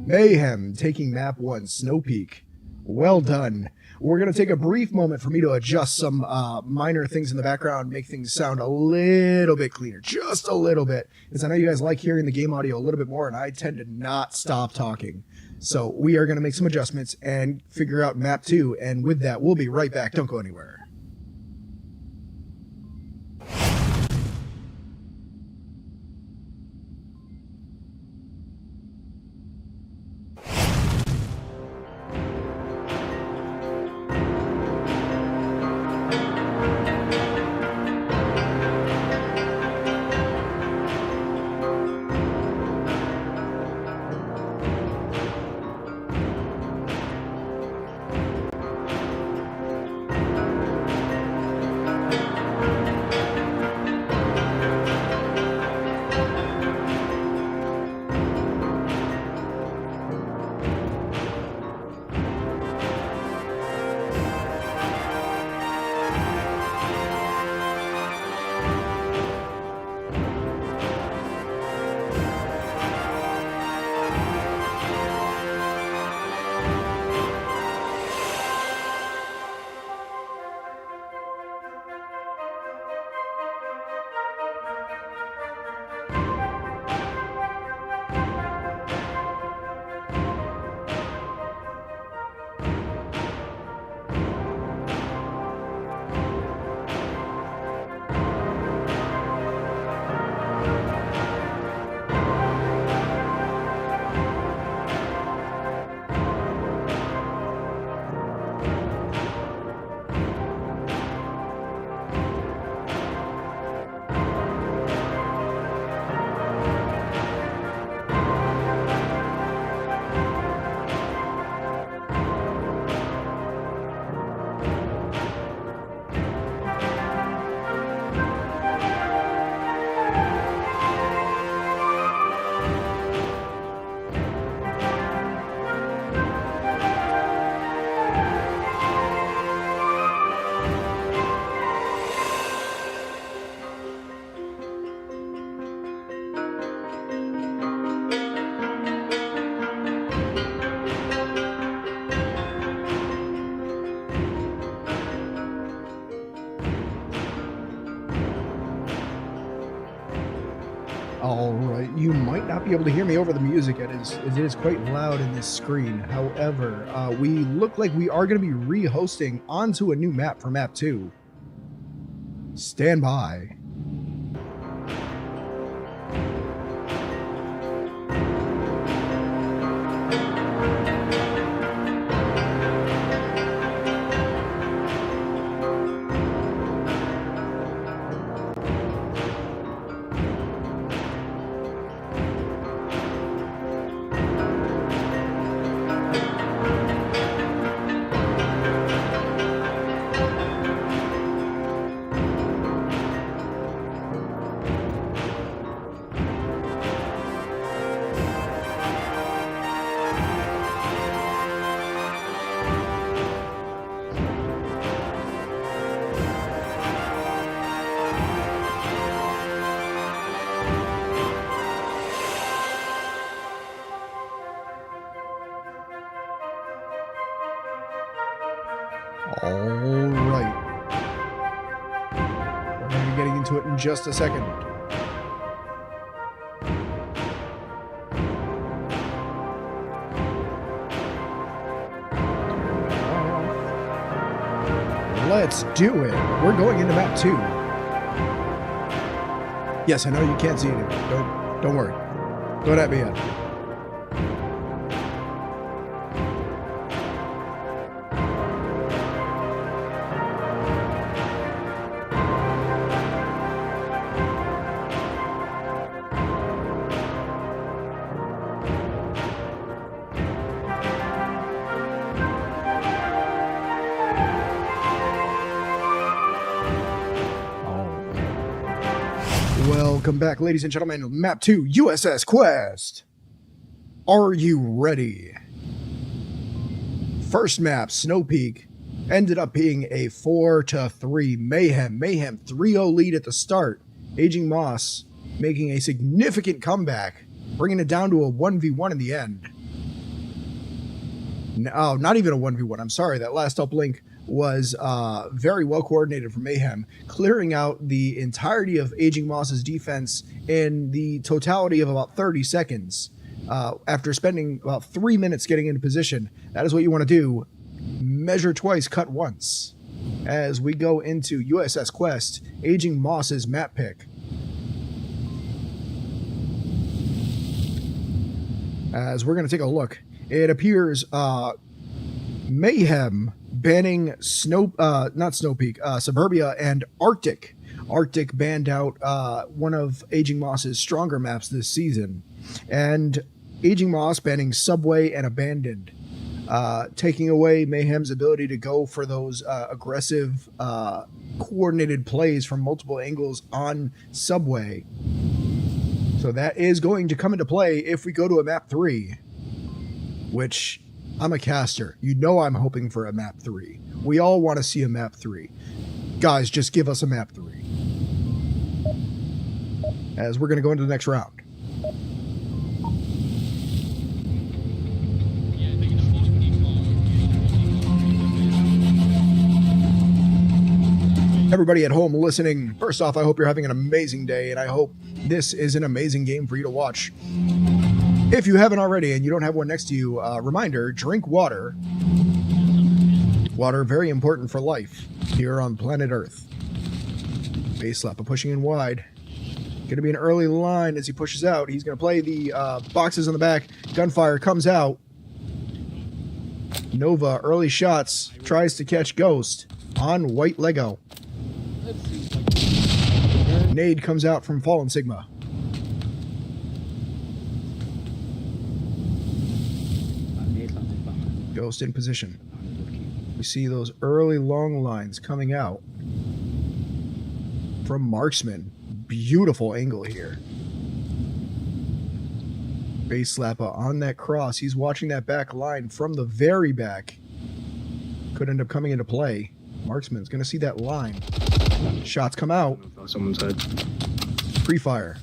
Mayhem taking map 1, Snow Peak. Well done. We're going to take a brief moment for me to adjust some minor things in the background, make things sound a little bit cleaner, just a little bit, because I know you guys like hearing the game audio a little bit more, and I tend to not stop talking. So we are going to make some adjustments and figure out map 2, and with that, we'll be right back. Don't go anywhere. All right, you might not be able to hear me over the music. It is quite loud in this screen. However, we look like we are going to be re-hosting onto a new map for map 2. Stand by. All right. We're going to be getting into it in just a second. Let's do it. We're going into map 2. Yes, I know you can't see it. Don't worry. Don't at me yet. Welcome back, ladies and gentlemen, map 2, USS Quest. Are you ready? First map, Snow Peak, ended up being a 4-3 Mayhem. Mayhem 3-0 lead at the start. Aging Moss making a significant comeback, bringing it down to a 1v1 in the end. No, not even a 1v1. I'm sorry, that last uplink was very well coordinated from Mayhem, clearing out the entirety of Aging Moss's defense in the totality of about 30 seconds. After spending about 3 minutes getting into position, that is what you want to do. Measure twice, cut once. As we go into USS Quest, Aging Moss's map pick. As we're going to take a look, it appears Mayhem banning Suburbia and Arctic. Arctic banned out one of Aging Moss's stronger maps this season. And Aging Moss banning Subway and Abandoned, taking away Mayhem's ability to go for those aggressive, coordinated plays from multiple angles on Subway. So that is going to come into play if we go to a map 3, which I'm a caster. You know I'm hoping for a map 3. We all want to see a map 3. Guys, just give us a map 3. As we're going to go into the next round. Everybody at home listening, first off, I hope you're having an amazing day, and I hope this is an amazing game for you to watch. If you haven't already and you don't have one next to you, reminder, drink water. Water, very important for life here on planet Earth. Base Slappa pushing in wide. Going to be an early line as he pushes out. He's going to play the boxes on the back. Gunfire comes out. Nova, early shots, tries to catch Ghost on white Lego. Nade comes out from Fallen Sigma. Ghost in position. We see those early long lines coming out from Marksman. Beautiful angle here. Base Slappa on that cross. He's watching that back line from the very back. Could end up coming into play. Marksman's going to see that line. Shots come out. Someone's head. Pre-fire.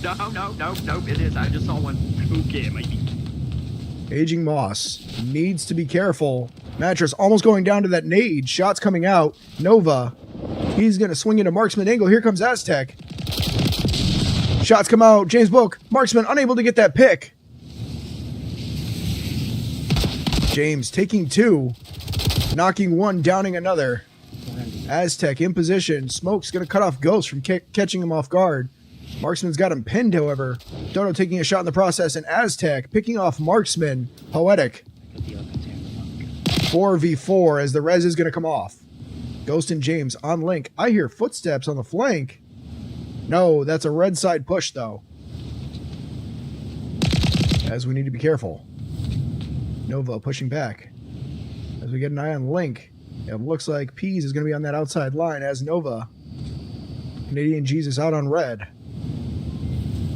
No, it is. I just saw one. Okay, it might be. Aging Moss needs to be careful. Mattress almost going down to that nade. Shots coming out. Nova. He's going to swing into Marksman angle. Here comes Aztec. Shots come out. James Book, marksman, unable to get that pick. James taking 2, knocking 1, downing another. Aztec in position. Smoke's going to cut off Ghost from catching him off guard. Marksman's got him pinned, however. Dodo taking a shot in the process, and Aztec picking off Marksman. Poetic. 4v4 as the res is going to come off. Ghost and James on link. I hear footsteps on the flank. No, that's a red side push, though. As we need to be careful. Nova pushing back. As we get an eye on link. It looks like Peas is going to be on that outside line as Nova. Canadian Jesus out on red.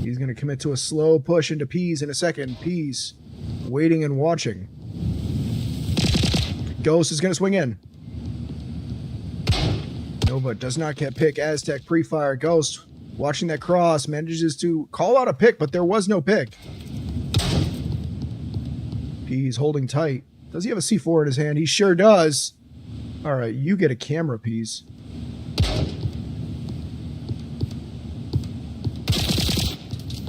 He's going to commit to a slow push into Peas in a second. Peas waiting and watching. Ghost is going to swing in. Nova does not get pick. Aztec pre-fire. Ghost watching that cross. Manages to call out a pick, but there was no pick. Peas holding tight. Does he have a C4 in his hand? He sure does. All right, you get a camera, Peas.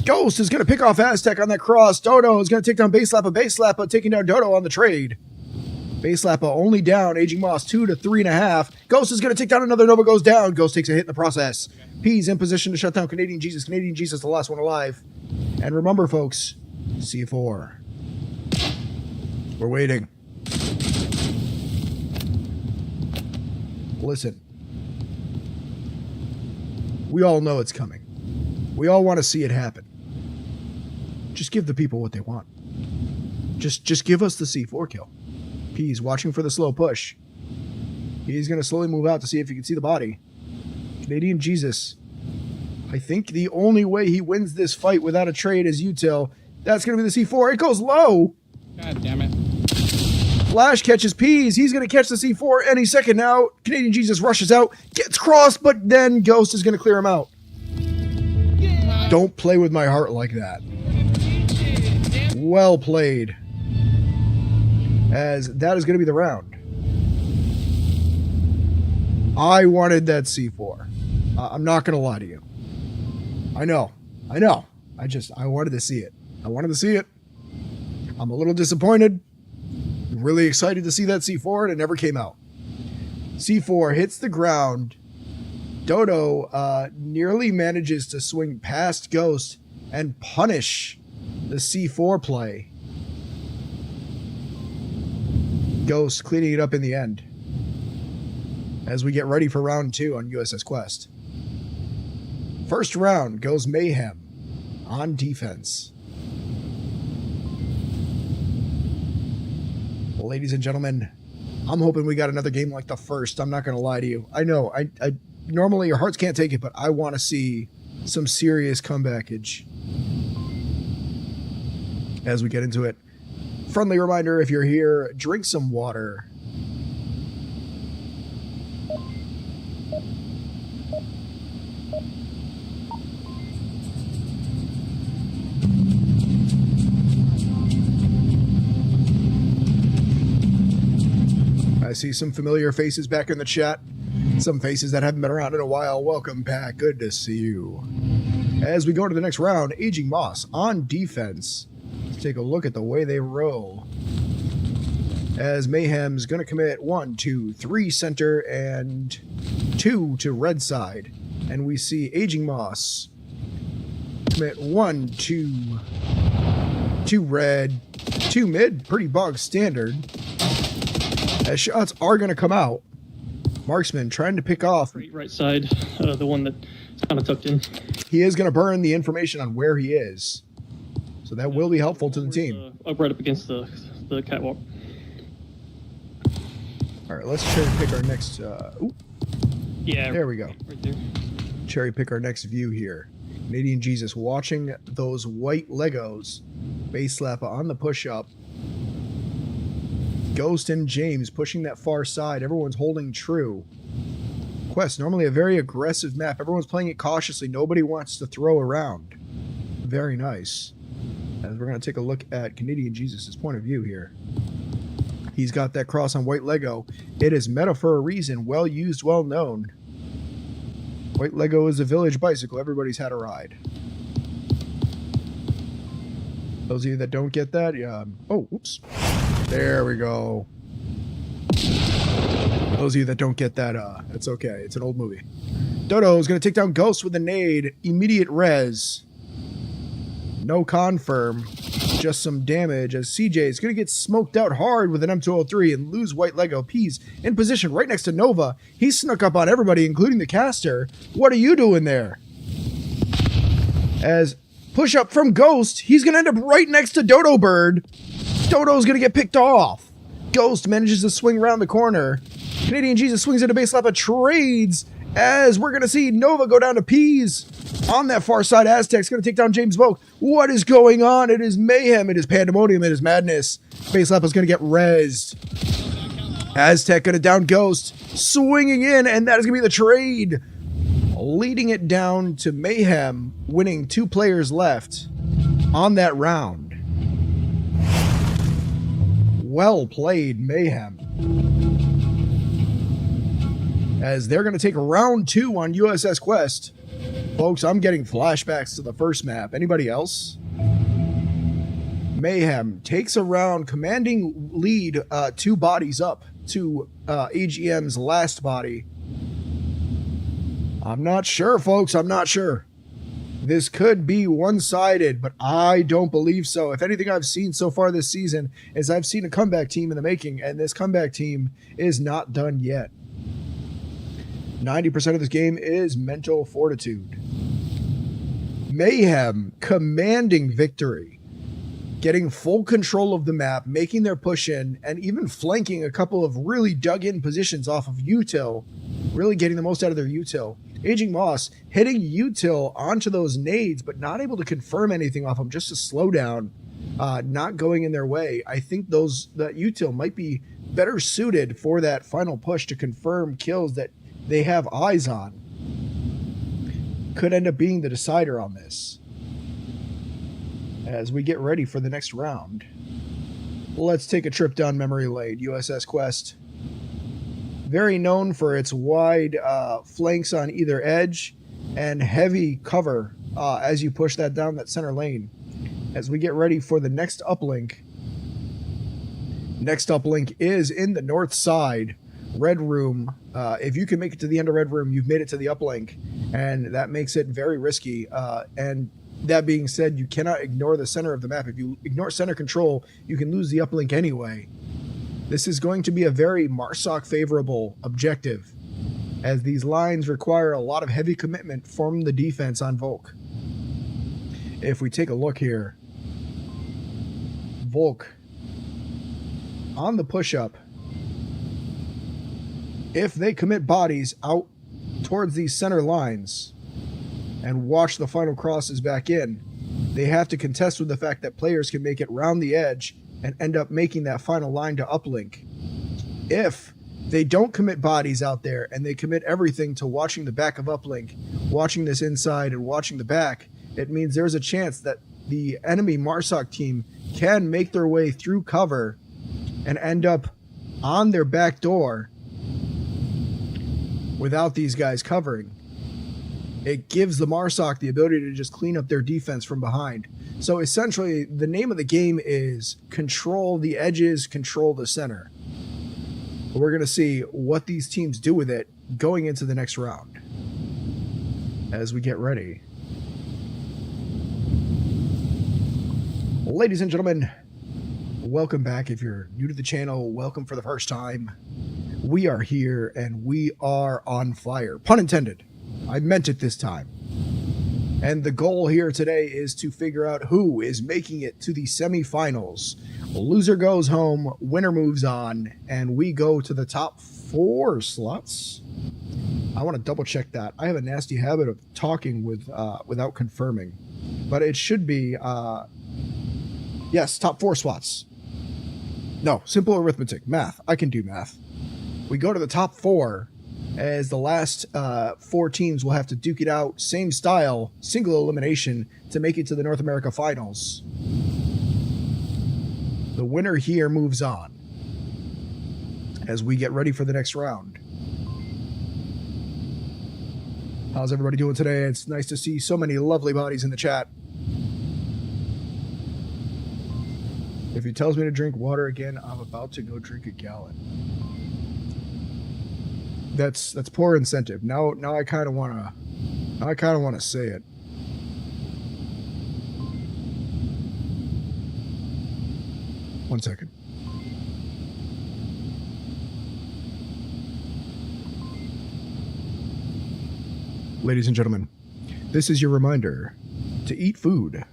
Ghost is going to pick off Aztec on that cross. Dodo is going to take down Base Lappa. Base Lappa taking down Dodo on the trade. Base Lappa only down. Aging Moss 2 to 3.5. Ghost is going to take down another. Nova goes down. Ghost takes a hit in the process. Peas in position to shut down Canadian Jesus. Canadian Jesus, the last one alive. And remember, folks, C4. We're waiting. Listen. We all know it's coming. We all want to see it happen. Just give the people what they want. Just give us the C4 kill. Peas watching for the slow push. He's going to slowly move out to see if he can see the body. Canadian Jesus. I think the only way he wins this fight without a trade is util. That's going to be the C4. It goes low. God damn it. Flash catches Peas. He's going to catch the C4 any second now. Canadian Jesus rushes out. Gets crossed, but then Ghost is going to clear him out. Don't play with my heart like that. Well played. As that is going to be the round. I wanted that C4. I'm not going to lie to you. I know. I wanted to see it. I'm a little disappointed. Really excited to see that C4, and it never came out. C4 hits the ground. Dodo nearly manages to swing past Ghost and punish the C4 play. Ghost cleaning it up in the end. As we get ready for round 2 on USS Quest. First round goes Mayhem on defense. Well, ladies and gentlemen, I'm hoping we got another game like the first. I'm not going to lie to you. I know, I normally your hearts can't take it, but I want to see some serious comebackage as we get into it. Friendly reminder, if you're here, drink some water. I see some familiar faces back in the chat. Some faces that haven't been around in a while. Welcome back. Good to see you. As we go to the next round, Aging Moss on defense. Let's take a look at the way they roll. As Mayhem's going to commit 1, 2, 3 center and 2 to red side. And we see Aging Moss commit 1, 2, 2 red, 2 mid. Pretty bog standard. As shots are going to come out. Marksman trying to pick off. Right side, the one that's kind of tucked in. He is going to burn the information on where he is. So that will be helpful to the team. Up right up against the catwalk. All right, let's cherry pick our next... Yeah. There we go. Right there. Cherry pick our next view here. Canadian Jesus watching those white Legos. Base Lappa on the push-up. Ghost and James pushing that far side. Everyone's holding true. Quest, normally a very aggressive map. Everyone's playing it cautiously. Nobody wants to throw around. Very nice. As we're going to take a look at Canadian Jesus' point of view here. He's got that cross on white Lego. It is meta for a reason. Well used, well known. White Lego is a village bicycle. Everybody's had a ride. Those of you that don't get that, yeah. Oh, oops. There we go. Those of you that don't get that, it's okay. It's an old movie. Dodo is going to take down Ghost with a nade. Immediate res. No confirm. Just some damage as CJ is going to get smoked out hard with an M203 and lose white Lego. P's in position right next to Nova. He snuck up on everybody, including the caster. What are you doing there? As push up from Ghost, he's going to end up right next to Dodo Bird. Dodo's going to get picked off. Ghost manages to swing around the corner. Canadian Jesus swings into base lap of trades as we're going to see Nova go down to P's. On that far side, Aztec's going to take down James Volk. What is going on? It is mayhem. It is pandemonium. It is madness. Base lap is going to get rezzed. Aztec going to down Ghost. Swinging in, and that is going to be the trade. Leading it down to Mayhem, winning 2 players left on that round. Well played, Mayhem. As they're going to take round 2 on USS Quest. Folks, I'm getting flashbacks to the first map. Anybody else? Mayhem takes a round, commanding lead 2 bodies up to AGM's last body. I'm not sure, folks. I'm not sure. This could be one-sided, but I don't believe so. If anything I've seen so far this season is I've seen a comeback team in the making, and this comeback team is not done yet. 90% of this game is mental fortitude. Mayhem commanding victory, getting full control of the map, making their push in, and even flanking a couple of really dug-in positions off of util, really getting the most out of their util. Aging Moss hitting util onto those nades, but not able to confirm anything off them, just a slowdown, not going in their way. I think that util might be better suited for that final push to confirm kills that they have eyes on. Could end up being the decider on this. As we get ready for the next round, let's take a trip down memory lane. USS Quest, very known for its wide flanks on either edge and heavy cover as you push that down that center lane. As we get ready for the next uplink. Next uplink is in the north side. Red Room. If you can make it to the end of Red Room, you've made it to the uplink, and that makes it very risky. And that being said, you cannot ignore the center of the map. If you ignore center control, you can lose the uplink anyway. This is going to be a very Marsoc favorable objective, as these lines require a lot of heavy commitment from the defense on Volk. If we take a look here, Volk on the push-up, if they commit bodies out towards these center lines and watch the final crosses back in, they have to contest with the fact that players can make it round the edge and end up making that final line to uplink. If they don't commit bodies out there and they commit everything to watching the back of uplink, watching this inside and watching the back, it means there's a chance that the enemy Marsoc team can make their way through cover and end up on their back door without these guys covering. It gives the Marsoc the ability to just clean up their defense from behind. So essentially, the name of the game is control the edges, control the center. We're going to see what these teams do with it going into the next round as we get ready. Ladies and gentlemen, welcome back. If you're new to the channel, welcome for the first time. We are here and we are on fire. Pun intended. I meant it this time. And the goal here today is to figure out who is making it to the semifinals. Loser goes home, winner moves on, and we go to the top 4 slots. I want to double check that. I have a nasty habit of talking without confirming, but it should be yes, top 4 spots. No, simple arithmetic, math. I can do math. We go to the top 4, as the last 4 teams will have to duke it out, same style, single elimination, to make it to the North America Finals. The winner here moves on as we get ready for the next round. How's everybody doing today? It's nice to see so many lovely bodies in the chat. If he tells me to drink water again, I'm about to go drink a gallon. That's poor incentive. Now I kind of want to say it. One second. Ladies and gentlemen, this is your reminder to eat food.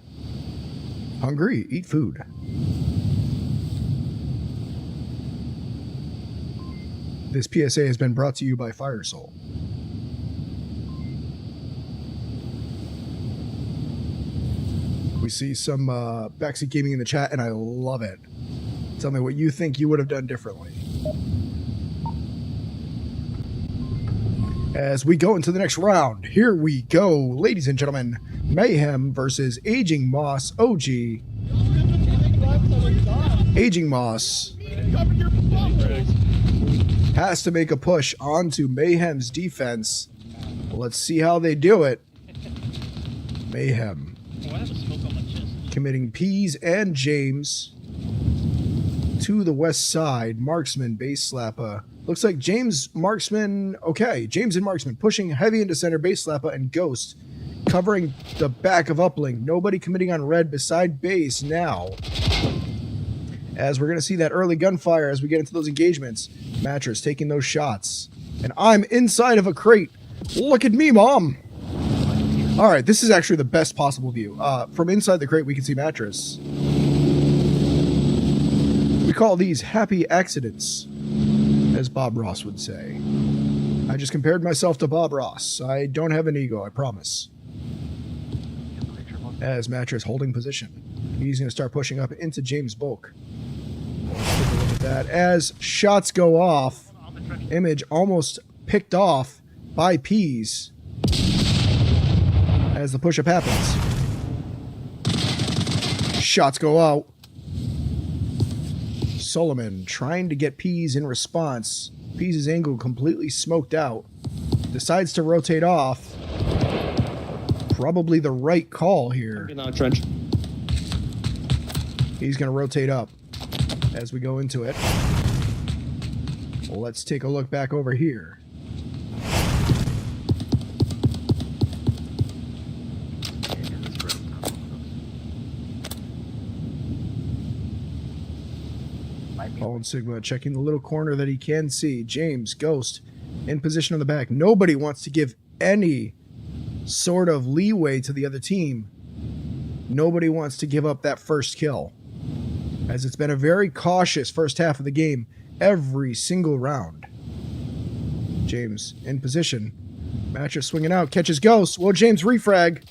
Hungry, eat food. This PSA has been brought to you by FireSoul. We see some backseat gaming in the chat, and I love it. Tell me what you think you would have done differently. As we go into the next round, here we go, ladies and gentlemen. Mayhem versus Aging Moss OG. Aging Moss has to make a push onto Mayhem's defense. Let's see how they do it. Mayhem committing Peas and James to the west side. Marksman, base slapper. Looks like James, Marksman, okay. James and Marksman pushing heavy into center, base slapper, and Ghost covering the back of uplink. Nobody committing on red beside base now. As we're going to see that early gunfire as we get into those engagements. Mattress taking those shots. And I'm inside of a crate. Look at me, Mom. All right, this is actually the best possible view. From inside the crate, we can see Mattress. We call these happy accidents, as Bob Ross would say. I just compared myself to Bob Ross. I don't have an ego, I promise. As Mattress holding position. He's going to start pushing up into James Bulk. Take a look at that. As shots go off, Image almost picked off by Peas. As the push-up happens. Shots go out. Solomon trying to get Peas in response. Peas' angle completely smoked out. Decides to rotate off. Probably the right call here. Trench. He's going to rotate up as we go into it. Well, let's take a look back over here. Paul and Sigma checking the little corner that he can see. James, Ghost, in position on the back. Nobody wants to give any sort of leeway to the other team. Nobody wants to give up that first kill, as it's been a very cautious first half of the game every single round. James in position. Mattress swinging out. Catches Ghost. Well, James refrag.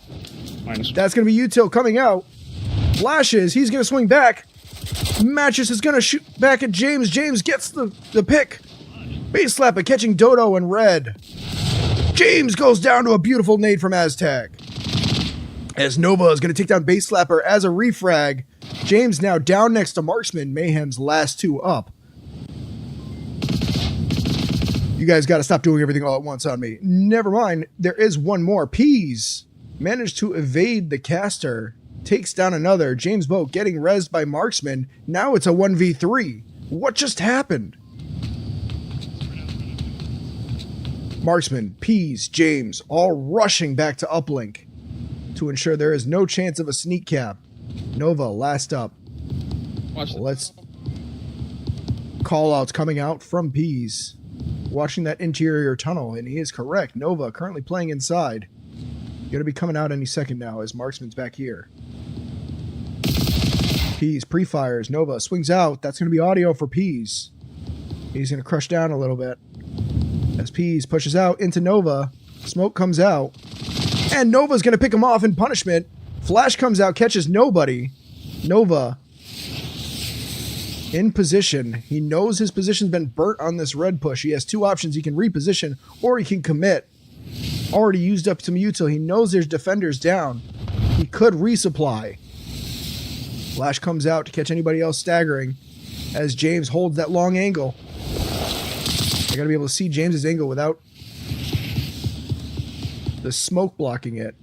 That's going to be Util coming out. Flashes. He's going to swing back. Mattress is going to shoot back at James. James gets the pick. Base slapper catching Dodo and Red. James goes down to a beautiful nade from Aztec. As Nova is going to take down Base Slapper as a refrag. James now down next to Marksman. Mayhem's last two up. You guys got to stop doing everything all at once on me. Never mind. There is one more. Peas managed to evade the caster. Takes down another. James Boat getting rezzed by Marksman. Now it's a 1v3. What just happened? Marksman, Peas, James, all rushing back to uplink to ensure there is no chance of a sneak cap. Nova last up. Let's call outs coming out from Peas. Watching that interior tunnel, and he is correct. Nova currently playing inside. Going to be coming out any second now as Marksman's back here. Peas pre-fires. Nova swings out. That's going to be audio for Peas. He's going to crush down a little bit. As Peas pushes out into Nova. Smoke comes out. And Nova's going to pick him off in punishment. Flash comes out, catches nobody. Nova in position. He knows his position's been burnt on this red push. He has two options. He can reposition or he can commit. Already used up some util. He knows there's defenders down. He could resupply. Flash comes out to catch anybody else staggering as James holds that long angle. I gotta be able to see James's angle without the smoke blocking it.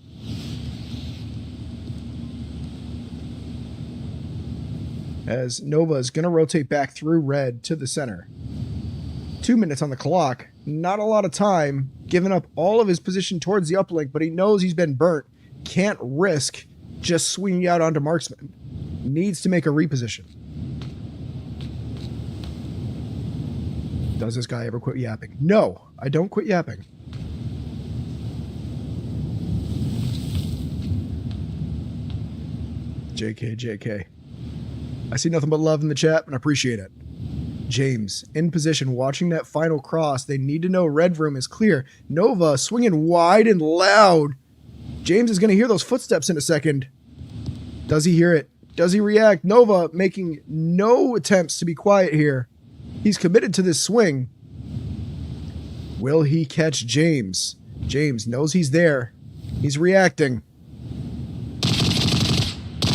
as Nova is going to rotate back through red to the center. 2 minutes on the clock. Not a lot of time. Giving up all of his position towards the uplink, but he knows he's been burnt. Can't risk just swinging out onto marksman. Needs to make a reposition. Does this guy ever quit yapping? No, I don't quit yapping. JK. I see nothing but love in the chat, and I appreciate it. James, in position, watching that final cross. They need to know red room is clear. Nova swinging wide and loud. James is going to hear those footsteps in a second. Does he hear it? Does he react? Nova making no attempts to be quiet here. He's committed to this swing. Will he catch James? James knows he's there. He's reacting.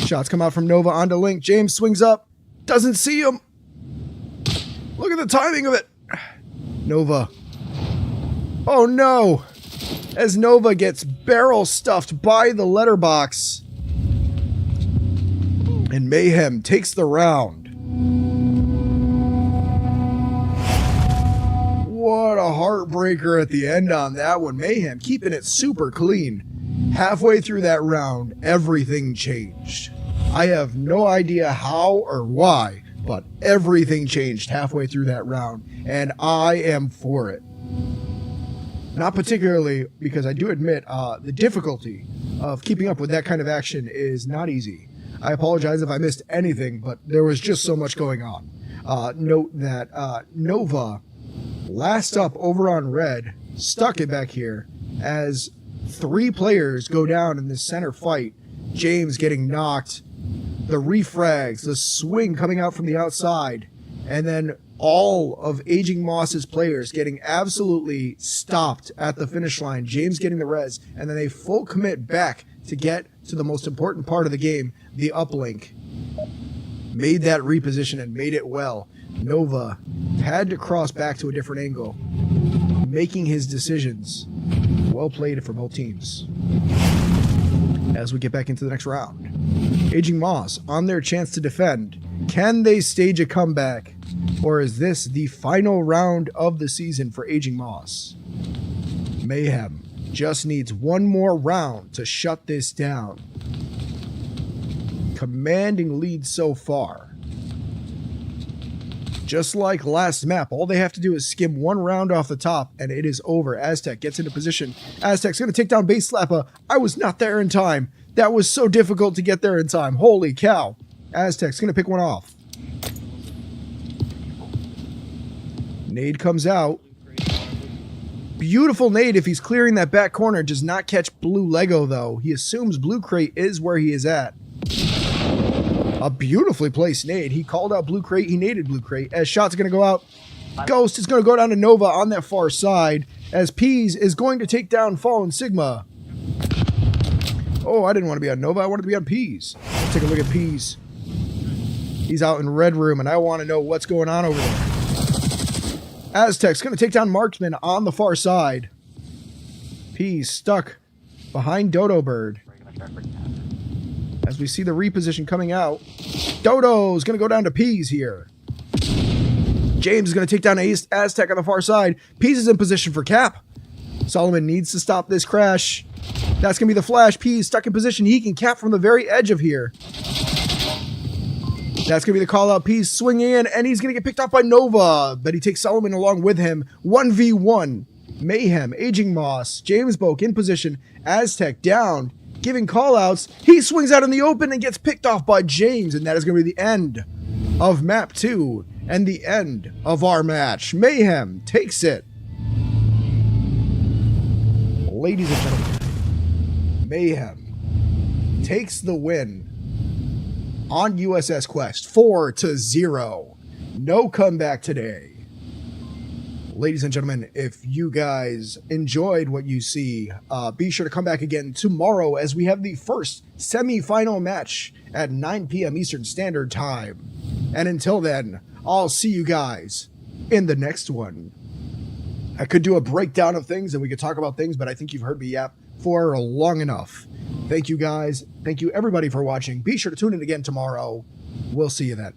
Shots come out from Nova onto Link. James swings up. Doesn't see him. Look at the timing of it. Nova. Oh no. As Nova gets barrel stuffed by the letterbox. And Mayhem takes the round. What a heartbreaker at the end on that one. Mayhem keeping it super clean. Halfway through that round, everything changed. I have no idea how or why, but everything changed halfway through that round, and I am for it. Not particularly because I do admit the difficulty of keeping up with that kind of action is not easy. I apologize if I missed anything, but there was just so much going on. Note that Nova, last up over on red, stuck it back here as 3 players go down in this center fight. James getting knocked, the refrags, the swing coming out from the outside, and then all of Aging Moss's players getting absolutely stopped at the finish line. James getting the res, and then they full commit back to get to the most important part of the game, the uplink. Made that reposition and made it well. Nova had to cross back to a different angle, making his decisions. Well played for both teams. As we get back into the next round, Aging Moss on their chance to defend. Can they stage a comeback, or is this the final round of the season for Aging Moss? Mayhem just needs one more round to shut this down. Commanding lead so far. Just like last map, all they have to do is skim one round off the top, and it is over. Aztec gets into position. Aztec's going to take down Base Slappa. I was not there in time. That was so difficult to get there in time. Holy cow. Aztec's going to pick one off. Nade comes out. Beautiful nade if he's clearing that back corner. Does not catch Blue Lego, though. He assumes Blue Crate is where he is at. A beautifully placed nade. He called out Blue Crate. He naded Blue Crate. As shots are going to go out. Ghost is going to go down to Nova on that far side. As Peas is going to take down Fallen Sigma. Oh, I didn't want to be on Nova. I wanted to be on Peas. Let's take a look at Peas. He's out in red room, and I want to know what's going on over there. Aztec's going to take down Marksman on the far side. Peas stuck behind Dodo Bird. As we see the reposition coming out, Dodo's going to go down to Peas here. James is going to take down Aztec on the far side. Peas is in position for cap. Solomon needs to stop this crash. That's going to be the flash. Peas stuck in position. He can cap from the very edge of here. That's going to be the call out. Peas swinging in, and he's going to get picked off by Nova, but he takes Solomon along with him. 1v1. Mayhem, Aging Moss, James Boak in position. Aztec down. Giving call-outs. He swings out in the open and gets picked off by James, and that is going to be the end of map 2 and the end of our match. Mayhem takes it. Ladies and gentlemen, Mayhem takes the win on USS Quest 4-0. No comeback today. Ladies and gentlemen, if you guys enjoyed what you see, be sure to come back again tomorrow as we have the first semi-final match at 9 p.m. Eastern Standard Time. And until then, I'll see you guys in the next one. I could do a breakdown of things and we could talk about things, but I think you've heard me yap for long enough. Thank you guys. Thank you everybody for watching. Be sure to tune in again tomorrow. We'll see you then.